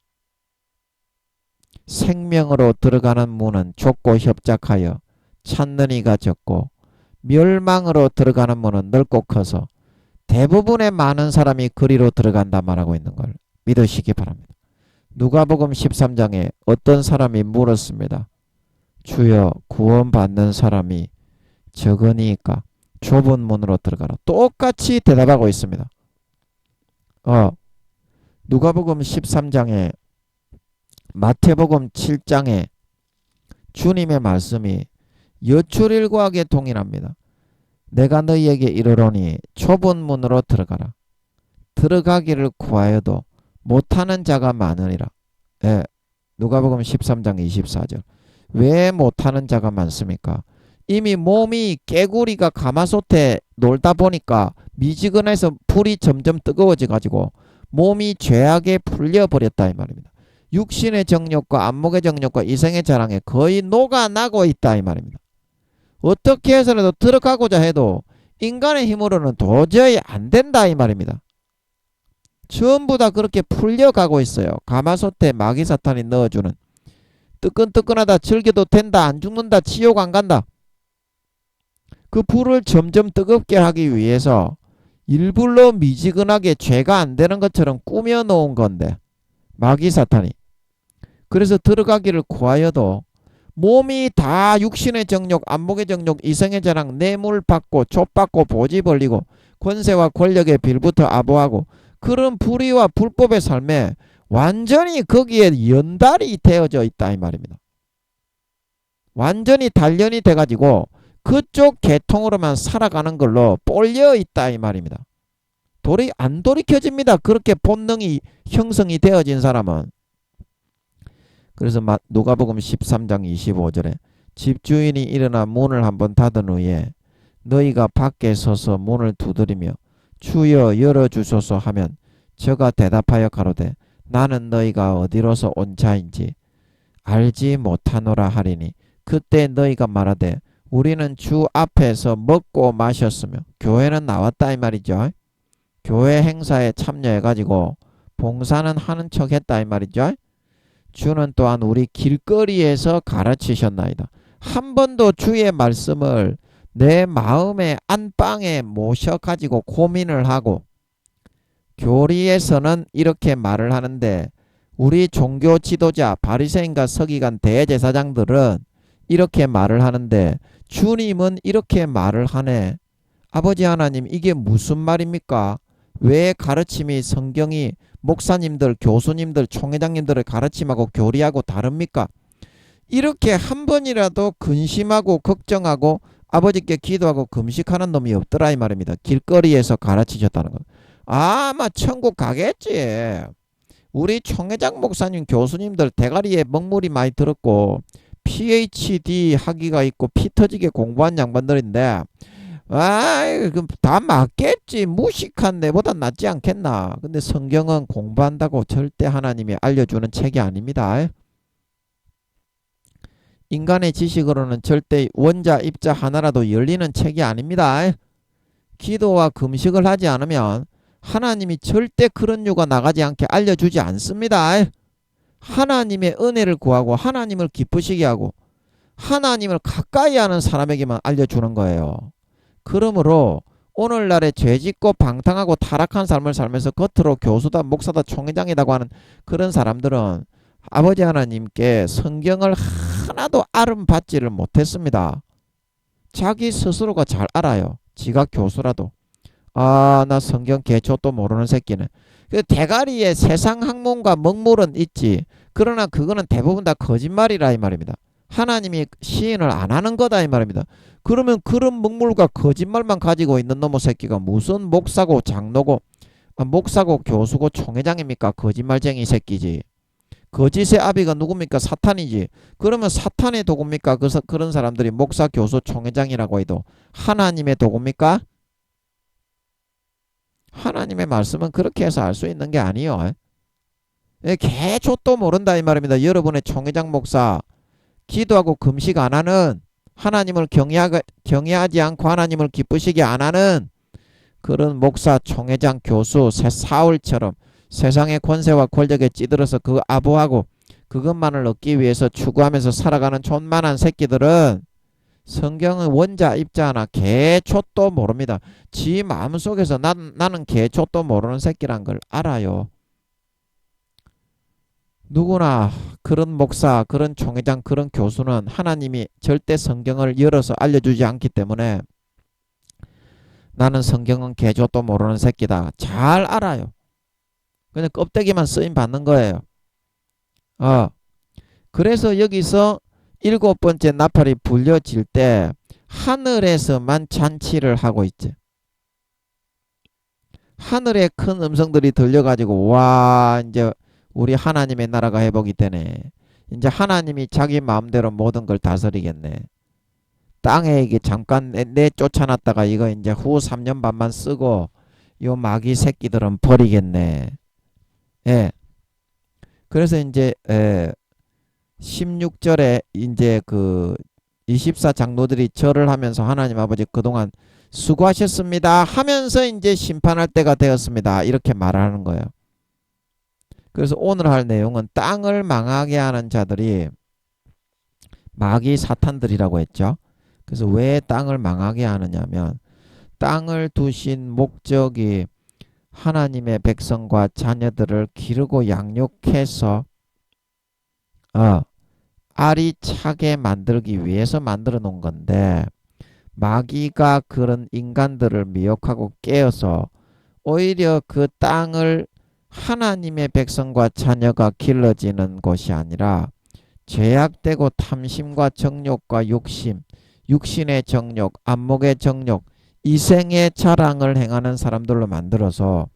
생명으로 들어가는 문은 좁고 협착하여 찾는 이가 적고 멸망으로 들어가는 문은 넓고 커서 대부분의 많은 사람이 그리로 들어간다 말하고 있는 걸 믿으시기 바랍니다. 누가복음 13장에 어떤 사람이 물었습니다. 주여 구원받는 사람이 적으니까 좁은 문으로 들어가라. 똑같이 대답하고 있습니다. 누가복음 13장에 마태복음 7장에 주님의 말씀이 여출일과하게 동일합니다. 내가 너희에게 이르노니 좁은 문으로 들어가라. 들어가기를 구하여도 못하는 자가 많으리라. 예, 누가복음 13장 24절. 왜 못하는 자가 많습니까? 이미 몸이 깨구리가 가마솥에 놀다 보니까 미지근해서 불이 점점 뜨거워져 가지고 몸이 죄악에 풀려버렸다 이 말입니다. 육신의 정욕과 안목의 정욕과 이생의 자랑에 거의 녹아나고 있다 이 말입니다. 어떻게 해서라도 들어가고자 해도 인간의 힘으로는 도저히 안 된다 이 말입니다. 전부 다 그렇게 풀려가고 있어요. 가마솥에 마귀 사탄이 넣어주는 뜨끈뜨끈하다, 즐겨도 된다, 안 죽는다, 지옥 안 간다. 그 불을 점점 뜨겁게 하기 위해서 일부러 미지근하게 죄가 안 되는 것처럼 꾸며 놓은 건데 마귀 사탄이. 그래서 들어가기를 구하여도 몸이 다 육신의 정욕, 안목의 정욕, 이성의 자랑, 뇌물 받고 족받고 보지 벌리고 권세와 권력에 빌부터 아부하고 그런 불의와 불법의 삶에 완전히 거기에 연달이 되어져 있다 이 말입니다. 완전히 단련이 돼가지고 그쪽 계통으로만 살아가는 걸로 쏠려 있다 이 말입니다. 안 돌이켜집니다. 그렇게 본능이 형성이 되어진 사람은. 그래서 누가복음 13장 25절에 집주인이 일어나 문을 한번 닫은 후에 너희가 밖에 서서 문을 두드리며 주여 열어주소서 하면 저가 대답하여 가로되 나는 너희가 어디로서 온 자인지 알지 못하노라 하리니 그때 너희가 말하되 우리는 주 앞에서 먹고 마셨으며 교회는 나왔다 이 말이죠. 교회 행사에 참여해가지고 봉사는 하는 척 했다 이 말이죠. 주는 또한 우리 길거리에서 가르치셨나이다. 한 번도 주의 말씀을 내 마음의 안방에 모셔가지고 고민을 하고 교리에서는 이렇게 말을 하는데 우리 종교 지도자 바리새인과 서기관 대제사장들은 이렇게 말을 하는데 주님은 이렇게 말을 하네. 아버지 하나님 이게 무슨 말입니까? 왜 가르침이 성경이 목사님들, 교수님들, 총회장님들의 가르침하고 교리하고 다릅니까? 이렇게 한 번이라도 근심하고 걱정하고 아버지께 기도하고 금식하는 놈이 없더라 이 말입니다. 길거리에서 가르치셨다는 것. 아마 천국 가겠지. 우리 총회장 목사님 교수님들 대가리에 먹물이 많이 들었고 PhD 학위가 있고 피 터지게 공부한 양반들인데 그럼 다 맞겠지. 무식한 내보다 낫지 않겠나. 근데 성경은 공부한다고 절대 하나님이 알려주는 책이 아닙니다. 인간의 지식으로는 절대 원자 입자 하나라도 열리는 책이 아닙니다. 기도와 금식을 하지 않으면 하나님이 절대 그런 유가 나가지 않게 알려주지 않습니다. 하나님의 은혜를 구하고 하나님을 기쁘시게 하고 하나님을 가까이 하는 사람에게만 알려주는 거예요. 그러므로 오늘날에 죄짓고 방탕하고 타락한 삶을 살면서 겉으로 교수다 목사다 총회장이라고 하는 그런 사람들은 아버지 하나님께 성경을 하나도 아름받지를 못했습니다. 자기 스스로가 잘 알아요. 지가 교수라도. 나 성경 개초도 모르는 새끼네. 그 대가리에 세상 학문과 먹물은 있지. 그러나 그거는 대부분 다 거짓말이라 이 말입니다. 하나님이 시인을 안 하는 거다 이 말입니다. 그러면 그런 먹물과 거짓말만 가지고 있는 놈의 새끼가 무슨 목사고 장로고 목사고 교수고 총회장입니까? 거짓말쟁이 새끼지. 거짓의 아비가 누굽니까? 사탄이지. 그러면 사탄의 도구입니까? 그런 사람들이 목사 교수 총회장이라고 해도 하나님의 도구입니까? 하나님의 말씀은 그렇게 해서 알 수 있는 게 아니요. 개초도 모른다 이 말입니다. 여러분의 총회장 목사 기도하고 금식 안 하는 하나님을 경외하지 않고 하나님을 기쁘시게 안 하는 그런 목사, 총회장, 교수, 사울처럼 세상의 권세와 권력에 찌들어서 그거 아부하고 그것만을 얻기 위해서 추구하면서 살아가는 촌만한 새끼들은 성경의 원자 입자 하나 개초도 모릅니다. 지 마음속에서 나는 개초도 모르는 새끼란 걸 알아요. 누구나 그런 목사, 그런 총회장, 그런 교수는 하나님이 절대 성경을 열어서 알려주지 않기 때문에 나는 성경은 개조도 모르는 새끼다. 잘 알아요. 그냥 껍데기만 쓰임 받는 거예요. 그래서 여기서 7번째 나팔이 불려질 때 하늘에서만 잔치를 하고 있지. 하늘에 큰 음성들이 들려가지고 와 이제 우리 하나님의 나라가 회복이 되네. 이제 하나님이 자기 마음대로 모든 걸 다스리겠네. 땅에 이게 잠깐 쫓아놨다가 이거 이제 후 3년 반만 쓰고 요 마귀 새끼들은 버리겠네. 예. 그래서 이제 16절에 이제 그 24장로들이 절을 하면서 하나님 아버지 그동안 수고하셨습니다 하면서 이제 심판할 때가 되었습니다. 이렇게 말하는 거예요. 그래서 오늘 할 내용은 땅을 망하게 하는 자들이 마귀 사탄들이라고 했죠. 그래서 왜 땅을 망하게 하느냐면 땅을 두신 목적이 하나님의 백성과 자녀들을 기르고 양육해서 알이 차게 만들기 위해서 만들어 놓은 건데 마귀가 그런 인간들을 미혹하고 깨어서 오히려 그 땅을 하나님의 백성과 자녀가 길러지는 곳이 아니라 죄악되고 탐심과 정욕과 욕심, 육신의 정욕, 안목의 정욕, 이생의 자랑을 행하는 사람들로 만들어서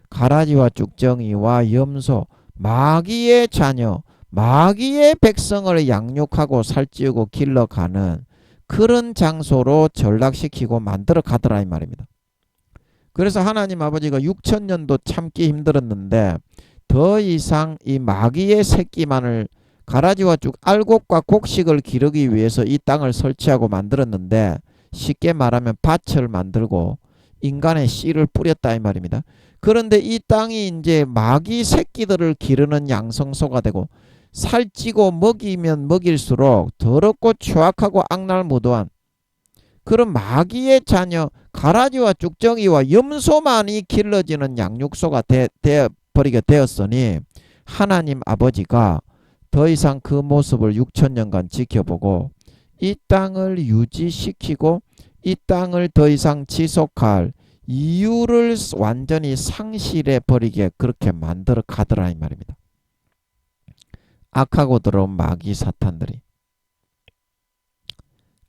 가라지와 쭉정이와 염소, 마귀의 자녀, 마귀의 백성을 양육하고 살찌우고 길러가는 그런 장소로 전락시키고 만들어 가더라 이 말입니다. 그래서 하나님 아버지가 6천년도 참기 힘들었는데 더 이상 이 마귀의 새끼만을 가라지와 쭉 알곡과 곡식을 기르기 위해서 이 땅을 설치하고 만들었는데 쉽게 말하면 밭을 만들고 인간의 씨를 뿌렸다 이 말입니다. 그런데 이 땅이 이제 마귀 새끼들을 기르는 양성소가 되고 살찌고 먹이면 먹일수록 더럽고 추악하고 악랄무도한 그런 마귀의 자녀 가라지와 쭉정이와 염소만이 길러지는 양육소가 되어버리게 되었으니 하나님 아버지가 더 이상 그 모습을 6천년간 지켜보고 이 땅을 유지시키고 이 땅을 더 이상 지속할 이유를 완전히 상실해 버리게 그렇게 만들어 가더라 이 말입니다. 악하고 들어온 마귀 사탄들이.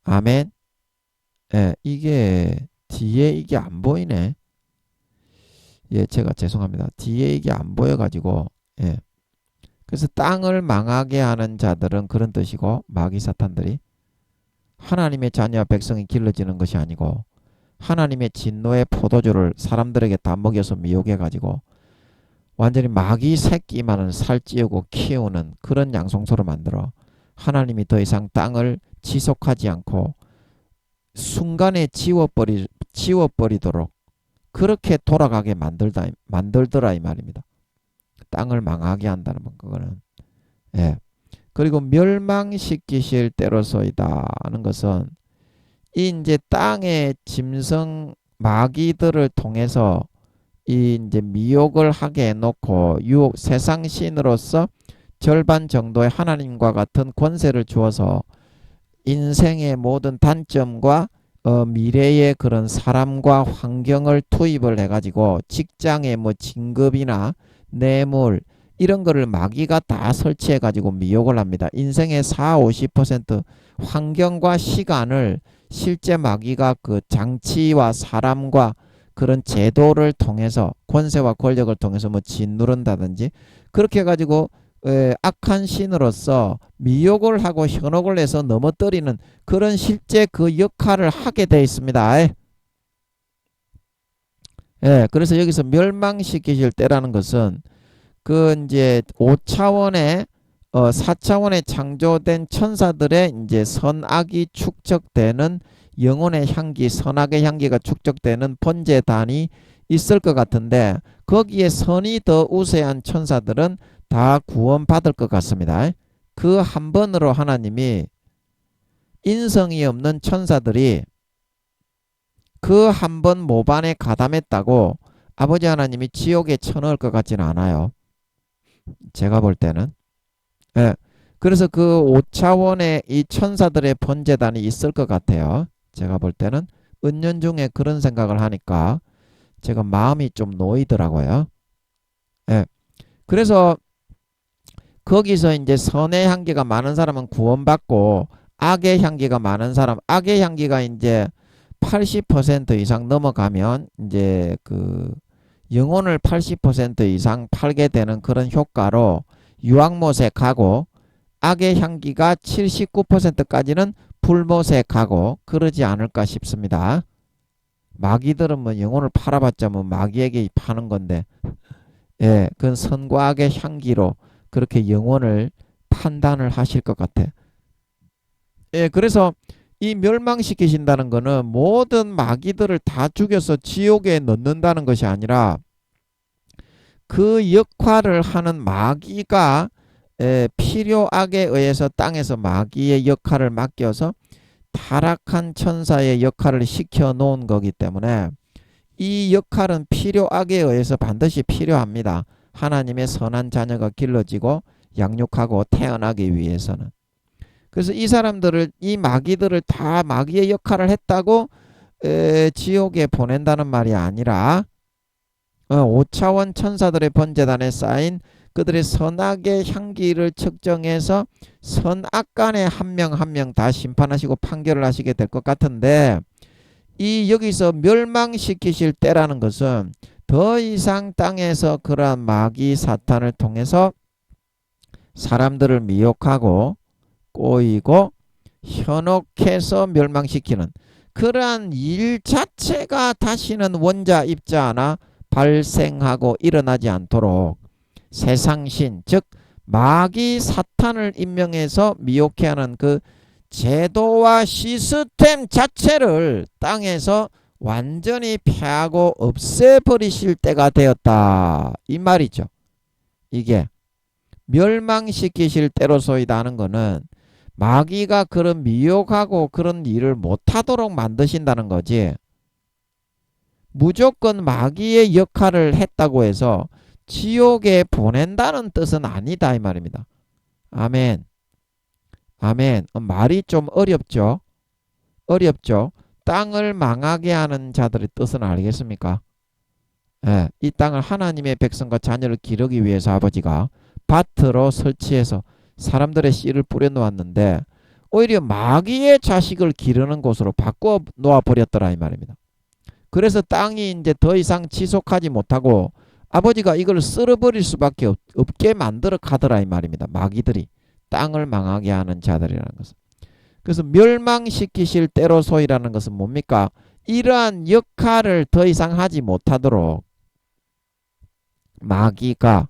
아멘. 예, 이게 뒤에 이게 안 보이네. 예, 제가 죄송합니다. 뒤에 이게 안 보여가지고 예. 그래서 땅을 망하게 하는 자들은 그런 뜻이고 마귀 사탄들이 하나님의 자녀와 백성이 길러지는 것이 아니고 하나님의 진노의 포도주를 사람들에게 다 먹여서 미혹해가지고 완전히 마귀 새끼만을 살찌우고 키우는 그런 양성소를 만들어 하나님이 더 이상 땅을 지속하지 않고 순간에 지워버리도록 그렇게 돌아가게 만들더라 이 말입니다. 땅을 망하게 한다는 그거는. 예. 그리고 멸망시키실 때로소이다 하는 것은 이 이제 땅의 짐승 마귀들을 통해서 이 이제 미혹을 하게 해놓고 유혹 세상 신으로서 절반 정도의 하나님과 같은 권세를 주어서 인생의 모든 단점과 미래의 그런 사람과 환경을 투입을 해가지고 직장의 뭐 진급이나 뇌물 이런 거를 마귀가 다 설치해가지고 미혹을 합니다. 인생의 40~50% 환경과 시간을 실제 마귀가 그 장치와 사람과 그런 제도를 통해서 권세와 권력을 통해서 뭐 짓누른다든지 그렇게 해가지고 악한 신으로서 미혹을 하고 현혹을 해서 넘어뜨리는 그런 실제 그 역할을 하게 되어 있습니다. 예, 그래서 여기서 멸망시키실 때라는 것은 그 이제 5차원의 4차원에 창조된 천사들의 이제 선악이 축적되는 영혼의 향기, 선악의 향기가 축적되는 번제단이 있을 것 같은데 거기에 선이 더 우세한 천사들은 다 구원받을 것 같습니다. 그 한 번으로 하나님이 인성이 없는 천사들이 그 한 번 모반에 가담했다고 아버지 하나님이 지옥에 쳐넣을 것 같지는 않아요. 제가 볼 때는. 예. 그래서 그 5차원의 이 천사들의 번제단이 있을 것 같아요. 제가 볼 때는 은연중에 그런 생각을 하니까 제가 마음이 좀 놓이더라고요. 예. 그래서 거기서 이제 선의 향기가 많은 사람은 구원받고 악의 향기가 많은 사람, 악의 향기가 이제 80% 이상 넘어가면 이제 그 영혼을 80% 이상 팔게 되는 그런 효과로 유황못에 가고 악의 향기가 79%까지는 불못에 가고 그러지 않을까 싶습니다. 마귀들은 뭐 영혼을 팔아봤자 뭐 마귀에게 파는 건데, 예, 그건 선과 악의 향기로 그렇게 영혼을 판단을 하실 것 같아. 예, 그래서 이 멸망시키신다는 거는 모든 마귀들을 다 죽여서 지옥에 넣는다는 것이 아니라 그 역할을 하는 마귀가 필요악에 의해서 땅에서 마귀의 역할을 맡겨서 타락한 천사의 역할을 시켜 놓은 거기 때문에 이 역할은 필요악에 의해서 반드시 필요합니다. 하나님의 선한 자녀가 길러지고 양육하고 태어나기 위해서는. 그래서 이 사람들을, 이 마귀들을 다 마귀의 역할을 했다고 지옥에 보낸다는 말이 아니라 5차원 천사들의 번제단에 쌓인 그들의 선악의 향기를 측정해서 선악간에 한 명 한 명 다 심판하시고 판결을 하시게 될 것 같은데, 이 여기서 멸망시키실 때라는 것은 더 이상 땅에서 그러한 마귀 사탄을 통해서 사람들을 미혹하고 꼬이고 현혹해서 멸망시키는 그러한 일 자체가 다시는 원자 입자나 발생하고 일어나지 않도록 세상신, 즉 마귀 사탄을 임명해서 미혹해 하는 그 제도와 시스템 자체를 땅에서 완전히 폐하고 없애버리실 때가 되었다, 이 말이죠. 이게 멸망시키실 때로소이다 하는 거는 마귀가 그런 미혹하고 그런 일을 못하도록 만드신다는 거지, 무조건 마귀의 역할을 했다고 해서 지옥에 보낸다는 뜻은 아니다, 이 말입니다. 아멘. 아멘. 말이 좀 어렵죠? 어렵죠? 땅을 망하게 하는 자들의 뜻은 알겠습니까? 예, 이 땅을 하나님의 백성과 자녀를 기르기 위해서 아버지가 밭으로 설치해서 사람들의 씨를 뿌려 놓았는데 오히려 마귀의 자식을 기르는 곳으로 바꿔 놓아 버렸더라, 이 말입니다. 그래서 땅이 이제 더 이상 지속하지 못하고 아버지가 이걸 쓸어버릴 수밖에 없게 만들어 가더라, 이 말입니다. 마귀들이 땅을 망하게 하는 자들이라는 것은. 그래서 멸망시키실 때로소이라는 것은 뭡니까? 이러한 역할을 더 이상 하지 못하도록 마귀가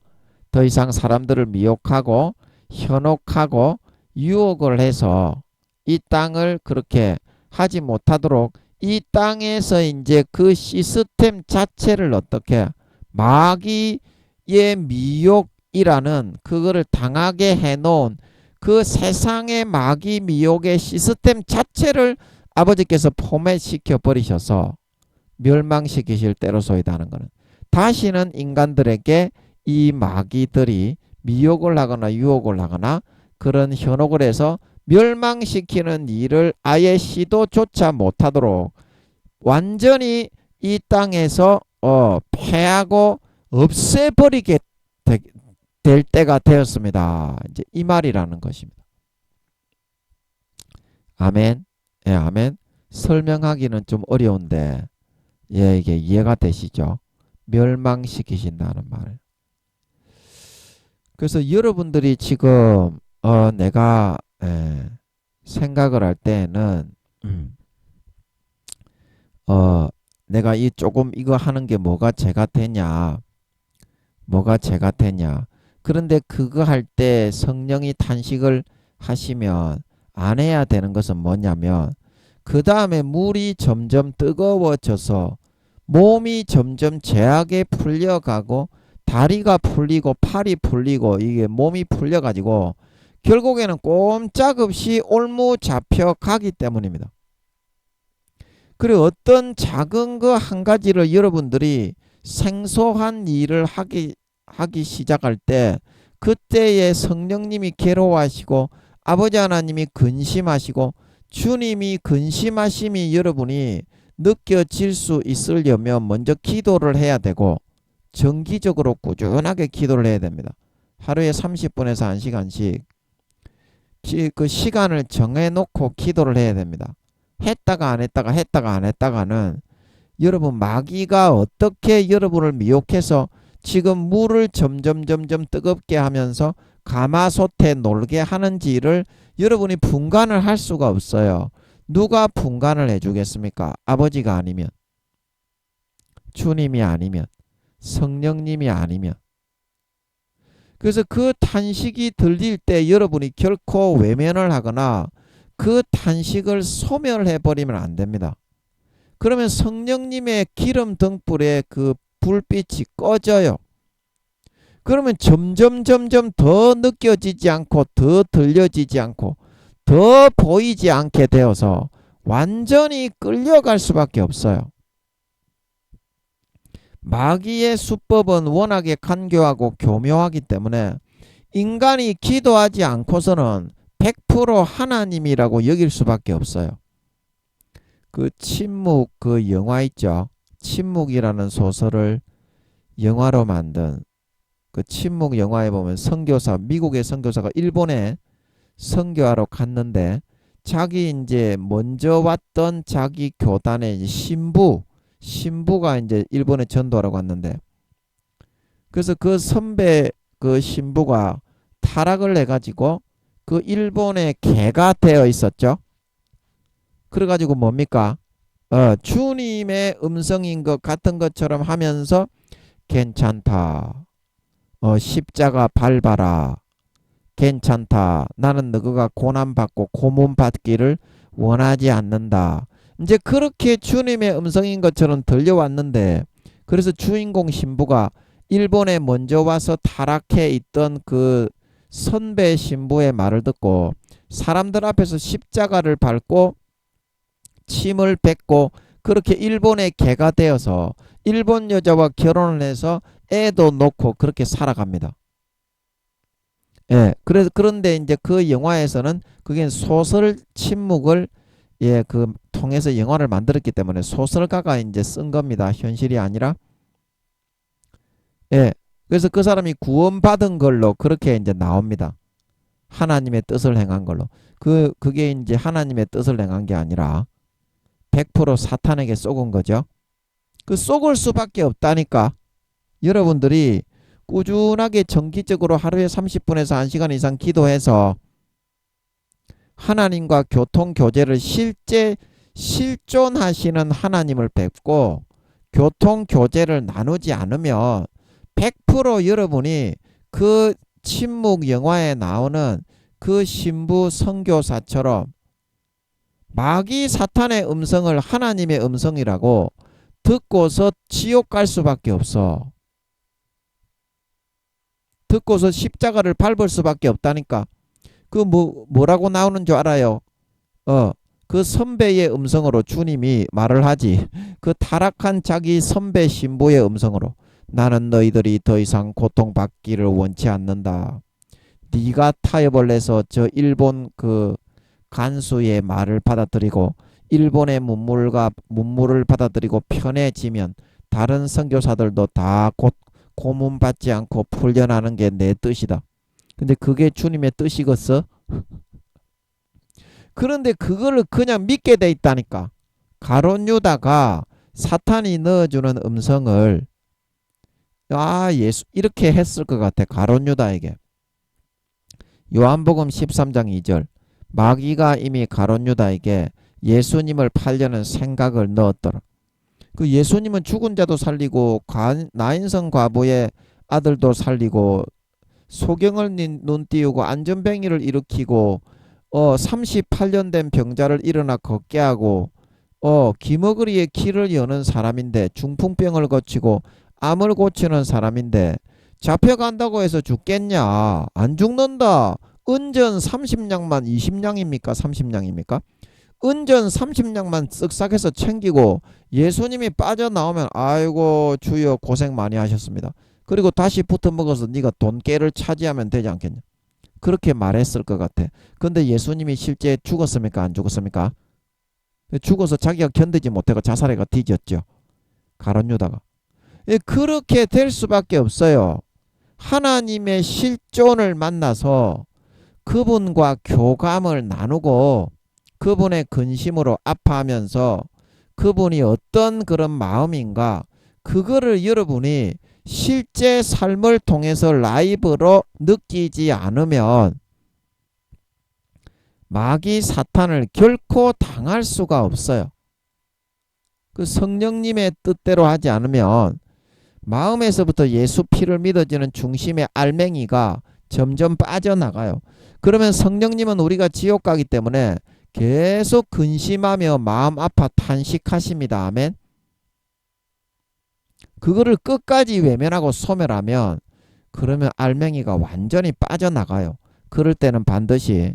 더 이상 사람들을 미혹하고 현혹하고 유혹을 해서 이 땅을 그렇게 하지 못하도록 이 땅에서 이제 그 시스템 자체를 어떻게 마귀의 미혹이라는 그거를 당하게 해놓은 그 세상의 마귀 미혹의 시스템 자체를 아버지께서 포맷시켜 버리셔서 멸망시키실 때로소이다 하는 것은 다시는 인간들에게 이 마귀들이 미혹을 하거나 유혹을 하거나 그런 현혹을 해서 멸망시키는 일을 아예 시도조차 못하도록 완전히 이 땅에서 폐하고 없애버리게 될 때가 되었습니다. 이제 이 말이라는 것입니다. 아멘. 예, 아멘. 설명하기는 좀 어려운데, 예, 이게 이해가 되시죠? 멸망시키신다는 말. 그래서 여러분들이 지금 내가 생각을 할 때는 내가 이 조금 이거 하는 게 뭐가 죄가 되냐, 뭐가 죄가 되냐. 그런데 그거 할 때 성령이 탄식을 하시면 안 해야 되는 것은 뭐냐면 그 다음에 물이 점점 뜨거워져서 몸이 점점 제하게 풀려가고 다리가 풀리고 팔이 풀리고 이게 몸이 풀려가지고 결국에는 꼼짝없이 올무 잡혀가기 때문입니다. 그리고 어떤 작은 거 한 가지를 여러분들이 생소한 일을 하기 시작할 때 그때에 성령님이 괴로워하시고 아버지 하나님이 근심하시고 주님이 근심하심이 여러분이 느껴질 수 있으려면 먼저 기도를 해야 되고 정기적으로 꾸준하게 기도를 해야 됩니다. 하루에 30분에서 1시간씩 그 시간을 정해놓고 기도를 해야 됩니다. 했다가 안 했다가 했다가 안 했다가는 여러분 마귀가 어떻게 여러분을 미혹해서 지금 물을 점점 뜨겁게 하면서 가마솥에 놀게 하는지를 여러분이 분간을 할 수가 없어요. 누가 분간을 해주겠습니까? 아버지가 아니면, 주님이 아니면, 성령님이 아니면. 그래서 그 탄식이 들릴 때 여러분이 결코 외면을 하거나 그 탄식을 소멸해버리면 안 됩니다. 그러면 성령님의 기름 등불에 그 불빛이 꺼져요. 그러면 점점 더 느껴지지 않고 더 들려지지 않고 더 보이지 않게 되어서 완전히 끌려갈 수밖에 없어요. 마귀의 수법은 워낙에 간교하고 교묘하기 때문에 인간이 기도하지 않고서는 100% 하나님이라고 여길 수밖에 없어요. 그 침묵 그 영화 있죠. 침묵이라는 소설을 영화로 만든 그 침묵 영화에 보면 선교사, 미국의 선교사가 일본에 선교하러 갔는데 자기 이제 먼저 왔던 자기 교단의 신부가 이제 일본에 전도하러 갔는데 그래서 그 선배 그 신부가 타락을 해가지고 그 일본의 개가 되어 있었죠. 그래가지고 뭡니까? 주님의 음성인 것 같은 것처럼 하면서 괜찮다. 십자가 밟아라. 괜찮다. 나는 너가 고난받고 고문받기를 원하지 않는다. 이제 그렇게 주님의 음성인 것처럼 들려왔는데 그래서 주인공 신부가 일본에 먼저 와서 타락해 있던 그 선배 신부의 말을 듣고 사람들 앞에서 십자가를 밟고 침을 뱉고 그렇게 일본의 개가 되어서 일본 여자와 결혼을 해서 애도 놓고 그렇게 살아갑니다. 예, 그런데 이제 그 영화에서는 그게 소설 침묵을 그 통해서 영화를 만들었기 때문에 소설가가 이제 쓴 겁니다. 현실이 아니라. 예, 그래서 그 사람이 구원받은 걸로 그렇게 이제 나옵니다. 하나님의 뜻을 행한 걸로. 그게 이제 하나님의 뜻을 행한 게 아니라 100% 사탄에게 쏘은 거죠. 그 쏘을 수밖에 없다니까. 여러분들이 꾸준하게 정기적으로 하루에 30분에서 1시간 이상 기도해서 하나님과 교통교제를 실존하시는 하나님을 뵙고 교통교제를 나누지 않으면 100% 여러분이 그 침묵 영화에 나오는 그 신부 선교사처럼 마귀 사탄의 음성을 하나님의 음성이라고 듣고서 지옥 갈 수밖에 없어. 듣고서 십자가를 밟을 수밖에 없다니까. 그 뭐라고 나오는 줄 알아요? 그 선배의 음성으로 주님이 말을 하지. 그 타락한 자기 선배 신부의 음성으로 나는 너희들이 더 이상 고통받기를 원치 않는다. 네가 타협을 해서 저 일본 그 간수의 말을 받아들이고 일본의 문물을 받아들이고 편해지면 다른 선교사들도 다 곧 고문받지 않고 풀려나는 게 내 뜻이다. 근데 그게 주님의 뜻이겠어? 그런데 그거를 그냥 믿게 돼 있다니까. 가룟 유다가 사탄이 넣어주는 음성을 예수 이렇게 했을 것 같아. 가룟 유다에게. 요한복음 13장 2절 마귀가 이미 가룟 유다에게 예수님을 팔려는 생각을 넣었더라. 그 예수님은 죽은 자도 살리고 나인성 과부의 아들도 살리고 소경을 눈 띄우고 안전뱅이를 일으키고 38년 된 병자를 일어나 걷게 하고 기머그리의 길을 여는 사람인데, 중풍병을 고치고 암을 고치는 사람인데 잡혀간다고 해서 죽겠냐? 안 죽는다. 은전 30냥만 20냥입니까? 30냥입니까? 은전 30냥만 쓱싹해서 챙기고 예수님이 빠져나오면 아이고 주여 고생 많이 하셨습니다. 그리고 다시 붙어 먹어서 네가 돈깨를 차지하면 되지 않겠냐? 그렇게 말했을 것 같아. 근데 예수님이 실제 죽었습니까? 안 죽었습니까? 죽어서 자기가 견디지 못하고 자살해가 뒤졌죠. 가룟 유다가. 그렇게 될 수밖에 없어요. 하나님의 실존을 만나서 그분과 교감을 나누고 그분의 근심으로 아파하면서 그분이 어떤 그런 마음인가, 그거를 여러분이 실제 삶을 통해서 라이브로 느끼지 않으면 마귀 사탄을 결코 당할 수가 없어요. 그 성령님의 뜻대로 하지 않으면 마음에서부터 예수 피를 믿어지는 중심의 알맹이가 점점 빠져나가요. 그러면 성령님은 우리가 지옥 가기 때문에 계속 근심하며 마음 아파 탄식하십니다. 아멘. 그거를 끝까지 외면하고 소멸하면, 그러면 알맹이가 완전히 빠져나가요. 그럴 때는 반드시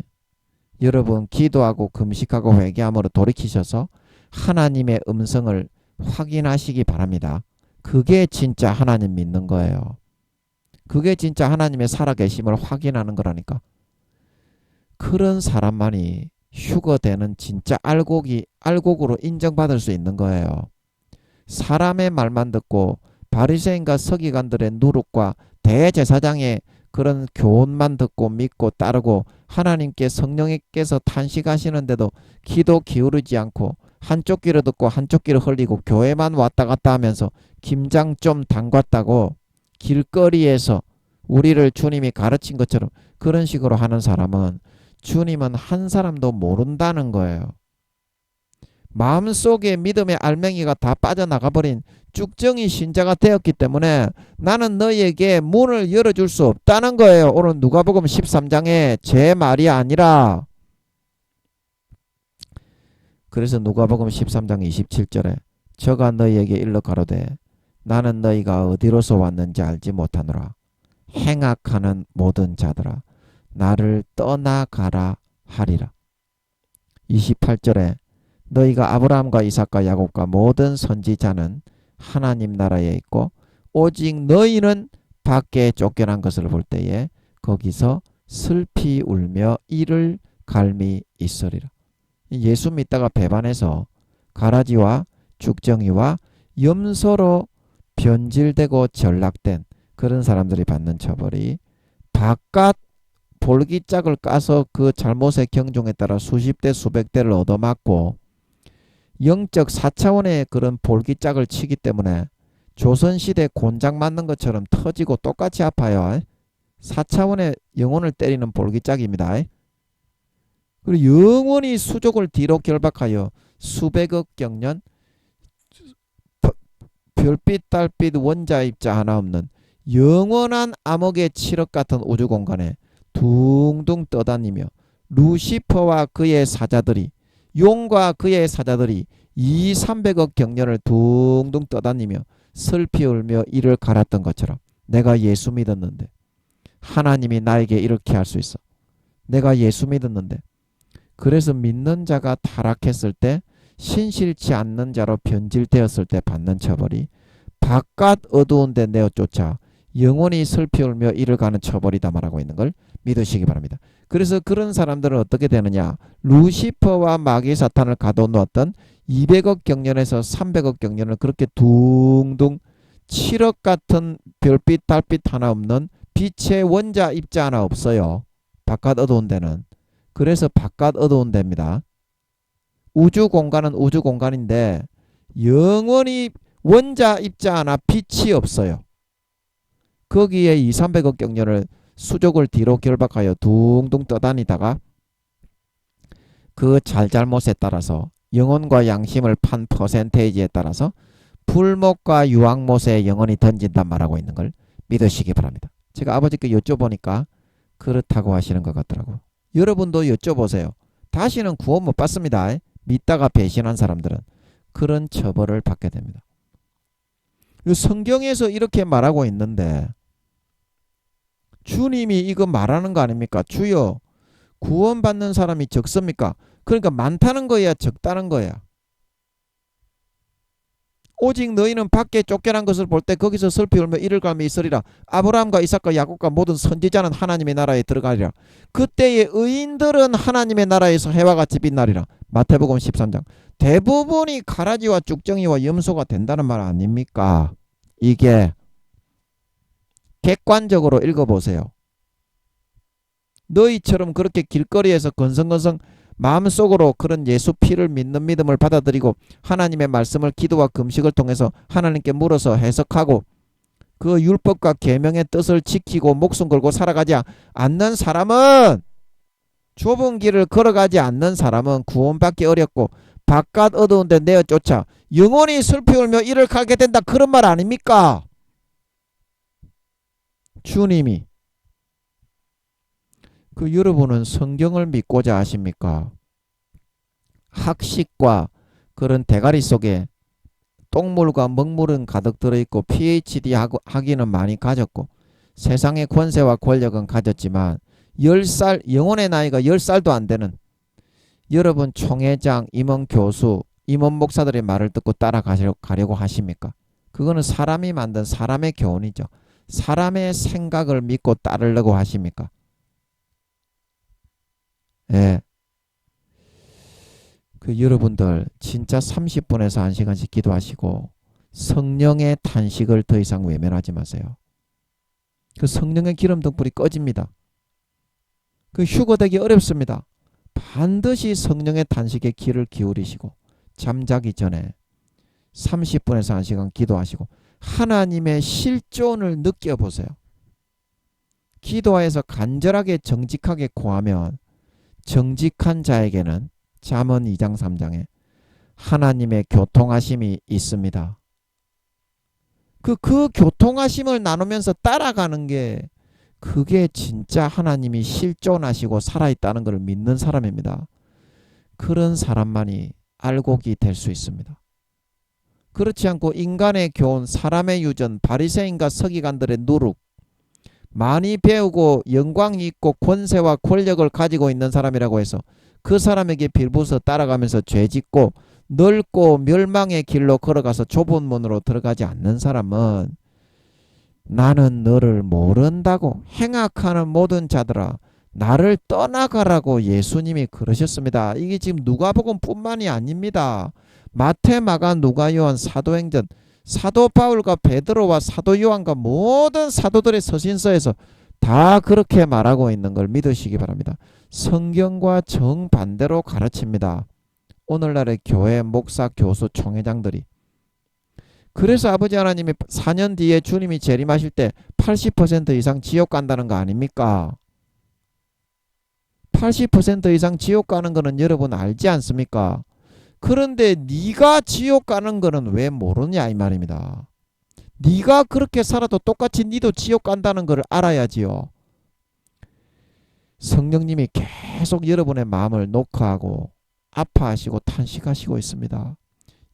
여러분 기도하고 금식하고 회개함으로 돌이키셔서 하나님의 음성을 확인하시기 바랍니다. 그게 진짜 하나님 믿는 거예요. 그게 진짜 하나님의 살아계심을 확인하는 거라니까. 그런 사람만이 휴거되는 진짜 알곡으로 인정받을 수 있는 거예요. 사람의 말만 듣고 바리새인과 서기관들의 누룩과 대제사장의 그런 교훈만 듣고 믿고 따르고 하나님께 성령께서 탄식하시는데도 기도 기울이지 않고 한쪽 귀를 듣고 한쪽 귀를 흘리고 교회만 왔다 갔다 하면서 김장 좀 담갔다고 길거리에서 우리를 주님이 가르친 것처럼 그런 식으로 하는 사람은 주님은 한 사람도 모른다는 거예요. 마음속에 믿음의 알맹이가 다 빠져나가버린 쭉정이 신자가 되었기 때문에 나는 너희에게 문을 열어줄 수 없다는 거예요. 오늘 누가복음 13장에 제 말이 아니라. 그래서 누가복음 13장 27절에 저가 너희에게 일러 가로되 나는 너희가 어디로서 왔는지 알지 못하노라. 행악하는 모든 자들아 나를 떠나가라 하리라. 28절에 너희가 아브라함과 이삭과 야곱과 모든 선지자는 하나님 나라에 있고 오직 너희는 밖에 쫓겨난 것을 볼 때에 거기서 슬피 울며 이를 갈미 있으리라. 예수 믿다가 배반해서 가라지와 죽정이와 염소로 변질되고 전락된 그런 사람들이 받는 처벌이 바깥 볼기짝을 까서 그 잘못의 경종에 따라 수십 대 수백 대를 얻어맞고 영적 4차원의 그런 볼기짝을 치기 때문에 조선시대 곤장 맞는 것처럼 터지고 똑같이 아파요. 4차원의 영혼을 때리는 볼기짝입니다. 그리고 영원히 수족을 뒤로 결박하여 수백억 경년 별빛 달빛 원자 입자 하나 없는 영원한 암흑의 칠흑 같은 우주 공간에 둥둥 떠다니며 루시퍼와 그의 사자들이 용과 그의 사자들이 200~300억 경년을 둥둥 떠다니며 슬피 울며 이를 갈았던 것처럼 내가 예수 믿었는데 하나님이 나에게 이렇게 할 수 있어. 내가 예수 믿었는데. 그래서 믿는 자가 타락했을 때 신실치 않는 자로 변질되었을 때 받는 처벌이 바깥 어두운 데 내어 쫓아 영원히 슬피 울며 이를 가는 처벌이다 말하고 있는 걸 믿으시기 바랍니다. 그래서 그런 사람들은 어떻게 되느냐. 루시퍼와 마귀 사탄을 가둬놓았던 200억 경년에서 300억 경년을 그렇게 둥둥 7억 같은 별빛 달빛 하나 없는 빛의 원자 입자 하나 없어요. 바깥 어두운 데는. 그래서 바깥 어두운 데입니다. 우주 공간은 우주 공간인데 영원히 원자 입자 하나 빛이 없어요. 거기에 200~300억 경년을 수족을 뒤로 결박하여 둥둥 떠다니다가 그 잘잘못에 따라서 영혼과 양심을 판 퍼센테이지에 따라서 불못과 유황못에 영혼이 던진단 말하고 있는 걸 믿으시기 바랍니다. 제가 아버지께 여쭤보니까 그렇다고 하시는 것 같더라고요. 여러분도 여쭤보세요. 다시는 구원 못 받습니다. 믿다가 배신한 사람들은 그런 처벌을 받게 됩니다. 성경에서 이렇게 말하고 있는데 주님이 이거 말하는 거 아닙니까? 주여 구원받는 사람이 적습니까? 그러니까 많다는 거야 적다는 거야. 오직 너희는 밖에 쫓겨난 것을 볼 때 거기서 슬피 울며 이를 갈며 있으리라. 아브라함과 이삭과 야곱과 모든 선지자는 하나님의 나라에 들어가리라. 그때의 의인들은 하나님의 나라에서 해와 같이 빛나리라. 마태복음 13장. 대부분이 가라지와 쭉정이와 염소가 된다는 말 아닙니까? 이게 객관적으로 읽어보세요. 너희처럼 그렇게 길거리에서 건성건성 마음속으로 그런 예수 피를 믿는 믿음을 받아들이고 하나님의 말씀을 기도와 금식을 통해서 하나님께 물어서 해석하고 그 율법과 계명의 뜻을 지키고 목숨 걸고 살아가지 않는 사람은, 좁은 길을 걸어가지 않는 사람은 구원받기 어렵고 바깥 어두운 데 내어 쫓아 영원히 슬피 울며 이를 갈게 된다. 그런 말 아닙니까? 주님이. 여러분은 성경을 믿고자 하십니까? 학식과 그런 대가리 속에 똥물과 먹물은 가득 들어있고 PhD 학위는 많이 가졌고 세상의 권세와 권력은 가졌지만 10살, 영혼의 나이가 10살도 안 되는 여러분 총회장, 임원 교수, 임원 목사들의 말을 듣고 따라가려고 하십니까? 그거는 사람이 만든 사람의 교훈이죠. 사람의 생각을 믿고 따르려고 하십니까? 예. 여러분들 진짜 30분에서 1시간씩 기도하시고 성령의 탄식을 더 이상 외면하지 마세요. 성령의 기름 등불이 꺼집니다. 휴거되기 어렵습니다. 반드시 성령의 탄식에 귀를 기울이시고 잠자기 전에 30분에서 1시간 기도하시고 하나님의 실존을 느껴보세요. 기도하여서 간절하게 정직하게 구하면 정직한 자에게는 잠언 2장 3장에 하나님의 교통하심이 있습니다. 그 교통하심을 나누면서 따라가는 게 그게 진짜 하나님이 실존하시고 살아있다는 것을 믿는 사람입니다. 그런 사람만이 알곡이 될 수 있습니다. 그렇지 않고 인간의 교훈, 사람의 유전, 바리새인과 서기관들의 누룩, 많이 배우고 영광이 있고 권세와 권력을 가지고 있는 사람이라고 해서 그 사람에게 빌부서 따라가면서 죄짓고 넓고 멸망의 길로 걸어가서 좁은 문으로 들어가지 않는 사람은 나는 너를 모른다고 행악하는 모든 자들아 나를 떠나가라고 예수님이 그러셨습니다. 이게 지금 누가복음 뿐만이 아닙니다. 마태, 마가, 누가, 요한, 사도행전, 사도 바울과 베드로와 사도 요한과 모든 사도들의 서신서에서 다 그렇게 말하고 있는 걸 믿으시기 바랍니다. 성경과 정반대로 가르칩니다. 오늘날의 교회 목사, 교수, 총회장들이. 그래서 아버지 하나님이 4년 뒤에 주님이 재림하실 때 80% 이상 지옥 간다는 거 아닙니까? 80% 이상 지옥 가는 거는 여러분 알지 않습니까? 그런데 네가 지옥 가는 거는 왜 모르냐 이 말입니다. 네가 그렇게 살아도 똑같이 네도 지옥 간다는 걸 알아야지요. 성령님이 계속 여러분의 마음을 녹화하고 아파하시고 탄식하시고 있습니다.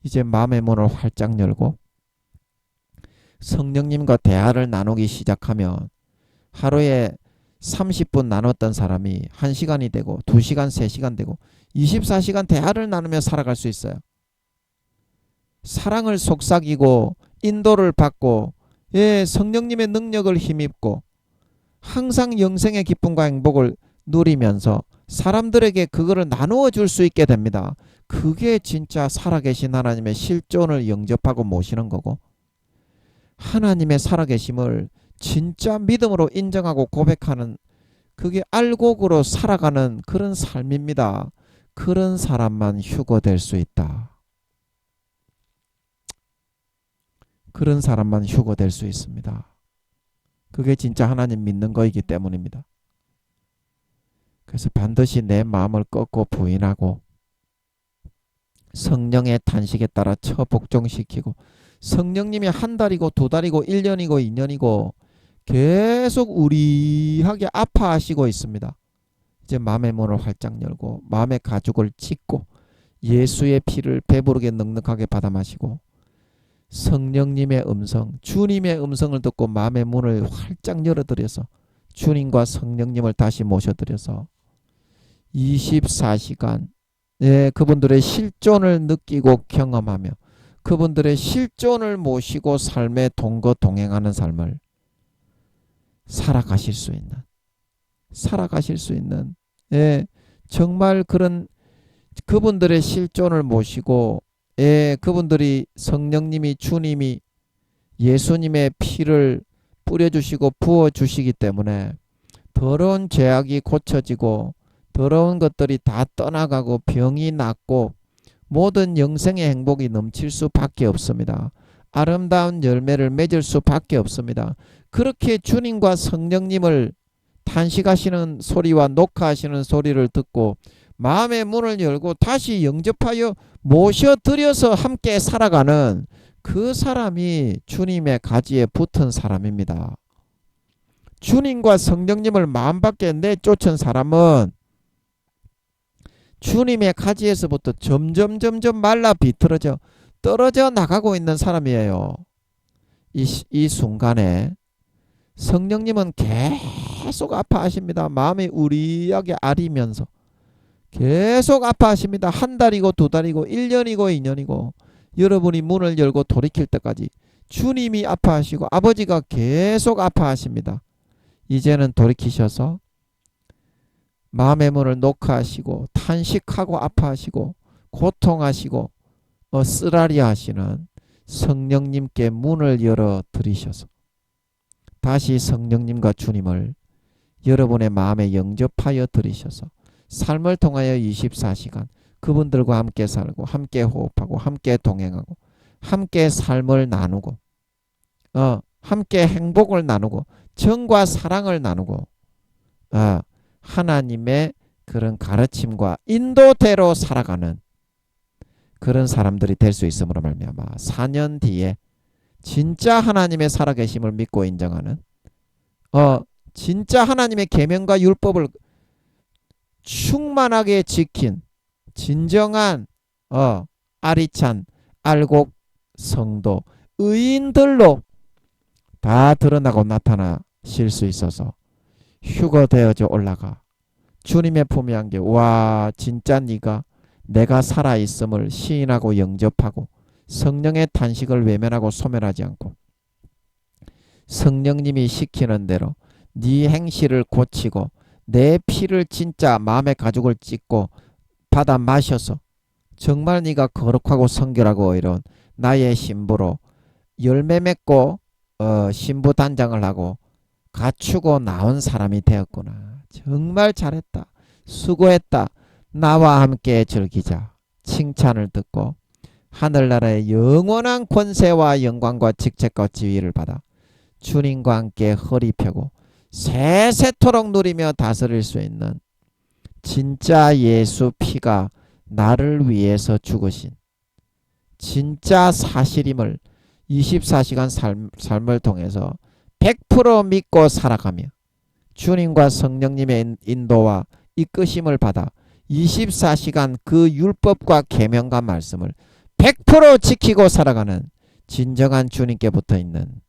이제 마음의 문을 활짝 열고 성령님과 대화를 나누기 시작하면 하루에 30분 나눴던 사람이 1시간이 되고 2시간, 3시간 되고 24시간 대화를 나누며 살아갈 수 있어요. 사랑을 속삭이고 인도를 받고 성령님의 능력을 힘입고 항상 영생의 기쁨과 행복을 누리면서 사람들에게 그거를 나누어 줄 수 있게 됩니다. 그게 진짜 살아계신 하나님의 실존을 영접하고 모시는 거고 하나님의 살아계심을 진짜 믿음으로 인정하고 고백하는 그게 알곡으로 살아가는 그런 삶입니다. 그런 사람만 휴거될 수 있다. 그런 사람만 휴거될 수 있습니다. 그게 진짜 하나님 믿는 거이기 때문입니다. 그래서 반드시 내 마음을 꺾고 부인하고 성령의 탄식에 따라 처복종시키고 성령님이 한 달이고 2달이고 1년이고 2년이고 계속 우리하게 아파하시고 있습니다. 이제 마음의 문을 활짝 열고 마음의 가죽을 찢고 예수의 피를 배부르게 넉넉하게 받아 마시고 성령님의 음성, 주님의 음성을 듣고 마음의 문을 활짝 열어드려서 주님과 성령님을 다시 모셔드려서 24시간 그분들의 실존을 느끼고 경험하며 그분들의 실존을 모시고 삶의 동거 동행하는 삶을 살아가실 수 있는 정말 그런 그분들의 실존을 모시고 그분들이 성령님이 주님이 예수님의 피를 뿌려주시고 부어주시기 때문에 더러운 죄악이 고쳐지고 더러운 것들이 다 떠나가고 병이 낫고 모든 영생의 행복이 넘칠 수밖에 없습니다. 아름다운 열매를 맺을 수밖에 없습니다. 그렇게 주님과 성령님을 탄식하시는 소리와 녹화하시는 소리를 듣고 마음의 문을 열고 다시 영접하여 모셔드려서 함께 살아가는 그 사람이 주님의 가지에 붙은 사람입니다. 주님과 성령님을 마음밖에 내쫓은 사람은 주님의 가지에서부터 점점 말라 비틀어져 떨어져 나가고 있는 사람이에요. 이 순간에 성령님은 계속 아파하십니다. 마음이 우리하게 아리면서 계속 아파하십니다. 한 달이고 두 달이고 1년이고 2년이고 여러분이 문을 열고 돌이킬 때까지 주님이 아파하시고 아버지가 계속 아파하십니다. 이제는 돌이키셔서 마음의 문을 녹화하시고 탄식하고 아파하시고 고통하시고 쓰라리 하시는 성령님께 문을 열어 드리셔서 다시 성령님과 주님을 여러분의 마음에 영접하여 드리셔서 삶을 통하여 24시간 그분들과 함께 살고 함께 호흡하고 함께 동행하고 함께 삶을 나누고 함께 행복을 나누고 정과 사랑을 나누고 하나님의 그런 가르침과 인도대로 살아가는 그런 사람들이 될 수 있음으로 말미암아 4년 뒤에 진짜 하나님의 살아계심을 믿고 인정하는 진짜 하나님의 계명과 율법을 충만하게 지킨 진정한 아리찬 알곡 성도 의인들로 다 드러나고 나타나실 수 있어서 휴거되어져 올라가 주님의 품에 안겨 와 진짜 네가 내가 살아있음을 시인하고 영접하고 성령의 탄식을 외면하고 소멸하지 않고 성령님이 시키는 대로 네 행실을 고치고 내 피를 진짜 마음의 가죽을 찢고 받아 마셔서 정말 네가 거룩하고 성결하고 이런 나의 신부로 열매 맺고 신부 단장을 하고 갖추고 나온 사람이 되었구나. 정말 잘했다. 수고했다. 나와 함께 즐기자. 칭찬을 듣고 하늘나라의 영원한 권세와 영광과 직책과 지위를 받아 주님과 함께 허리 펴고 세세토록 누리며 다스릴 수 있는 진짜 예수 피가 나를 위해서 죽으신 진짜 사실임을 24시간 삶을 통해서 100% 믿고 살아가며 주님과 성령님의 인도와 이끄심을 받아 24시간 그 율법과 계명과 말씀을 100% 지키고 살아가는 진정한 주님께 붙어있는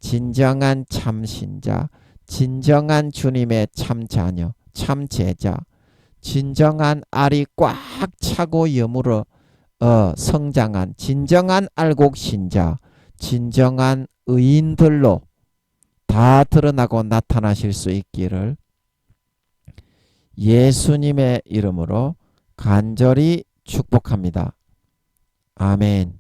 진정한 참신자, 진정한 주님의 참자녀, 참제자, 진정한 알이 꽉 차고 여물어 성장한 진정한 알곡신자, 진정한 의인들로 다 드러나고 나타나실 수 있기를 예수님의 이름으로 간절히 축복합니다. 아멘.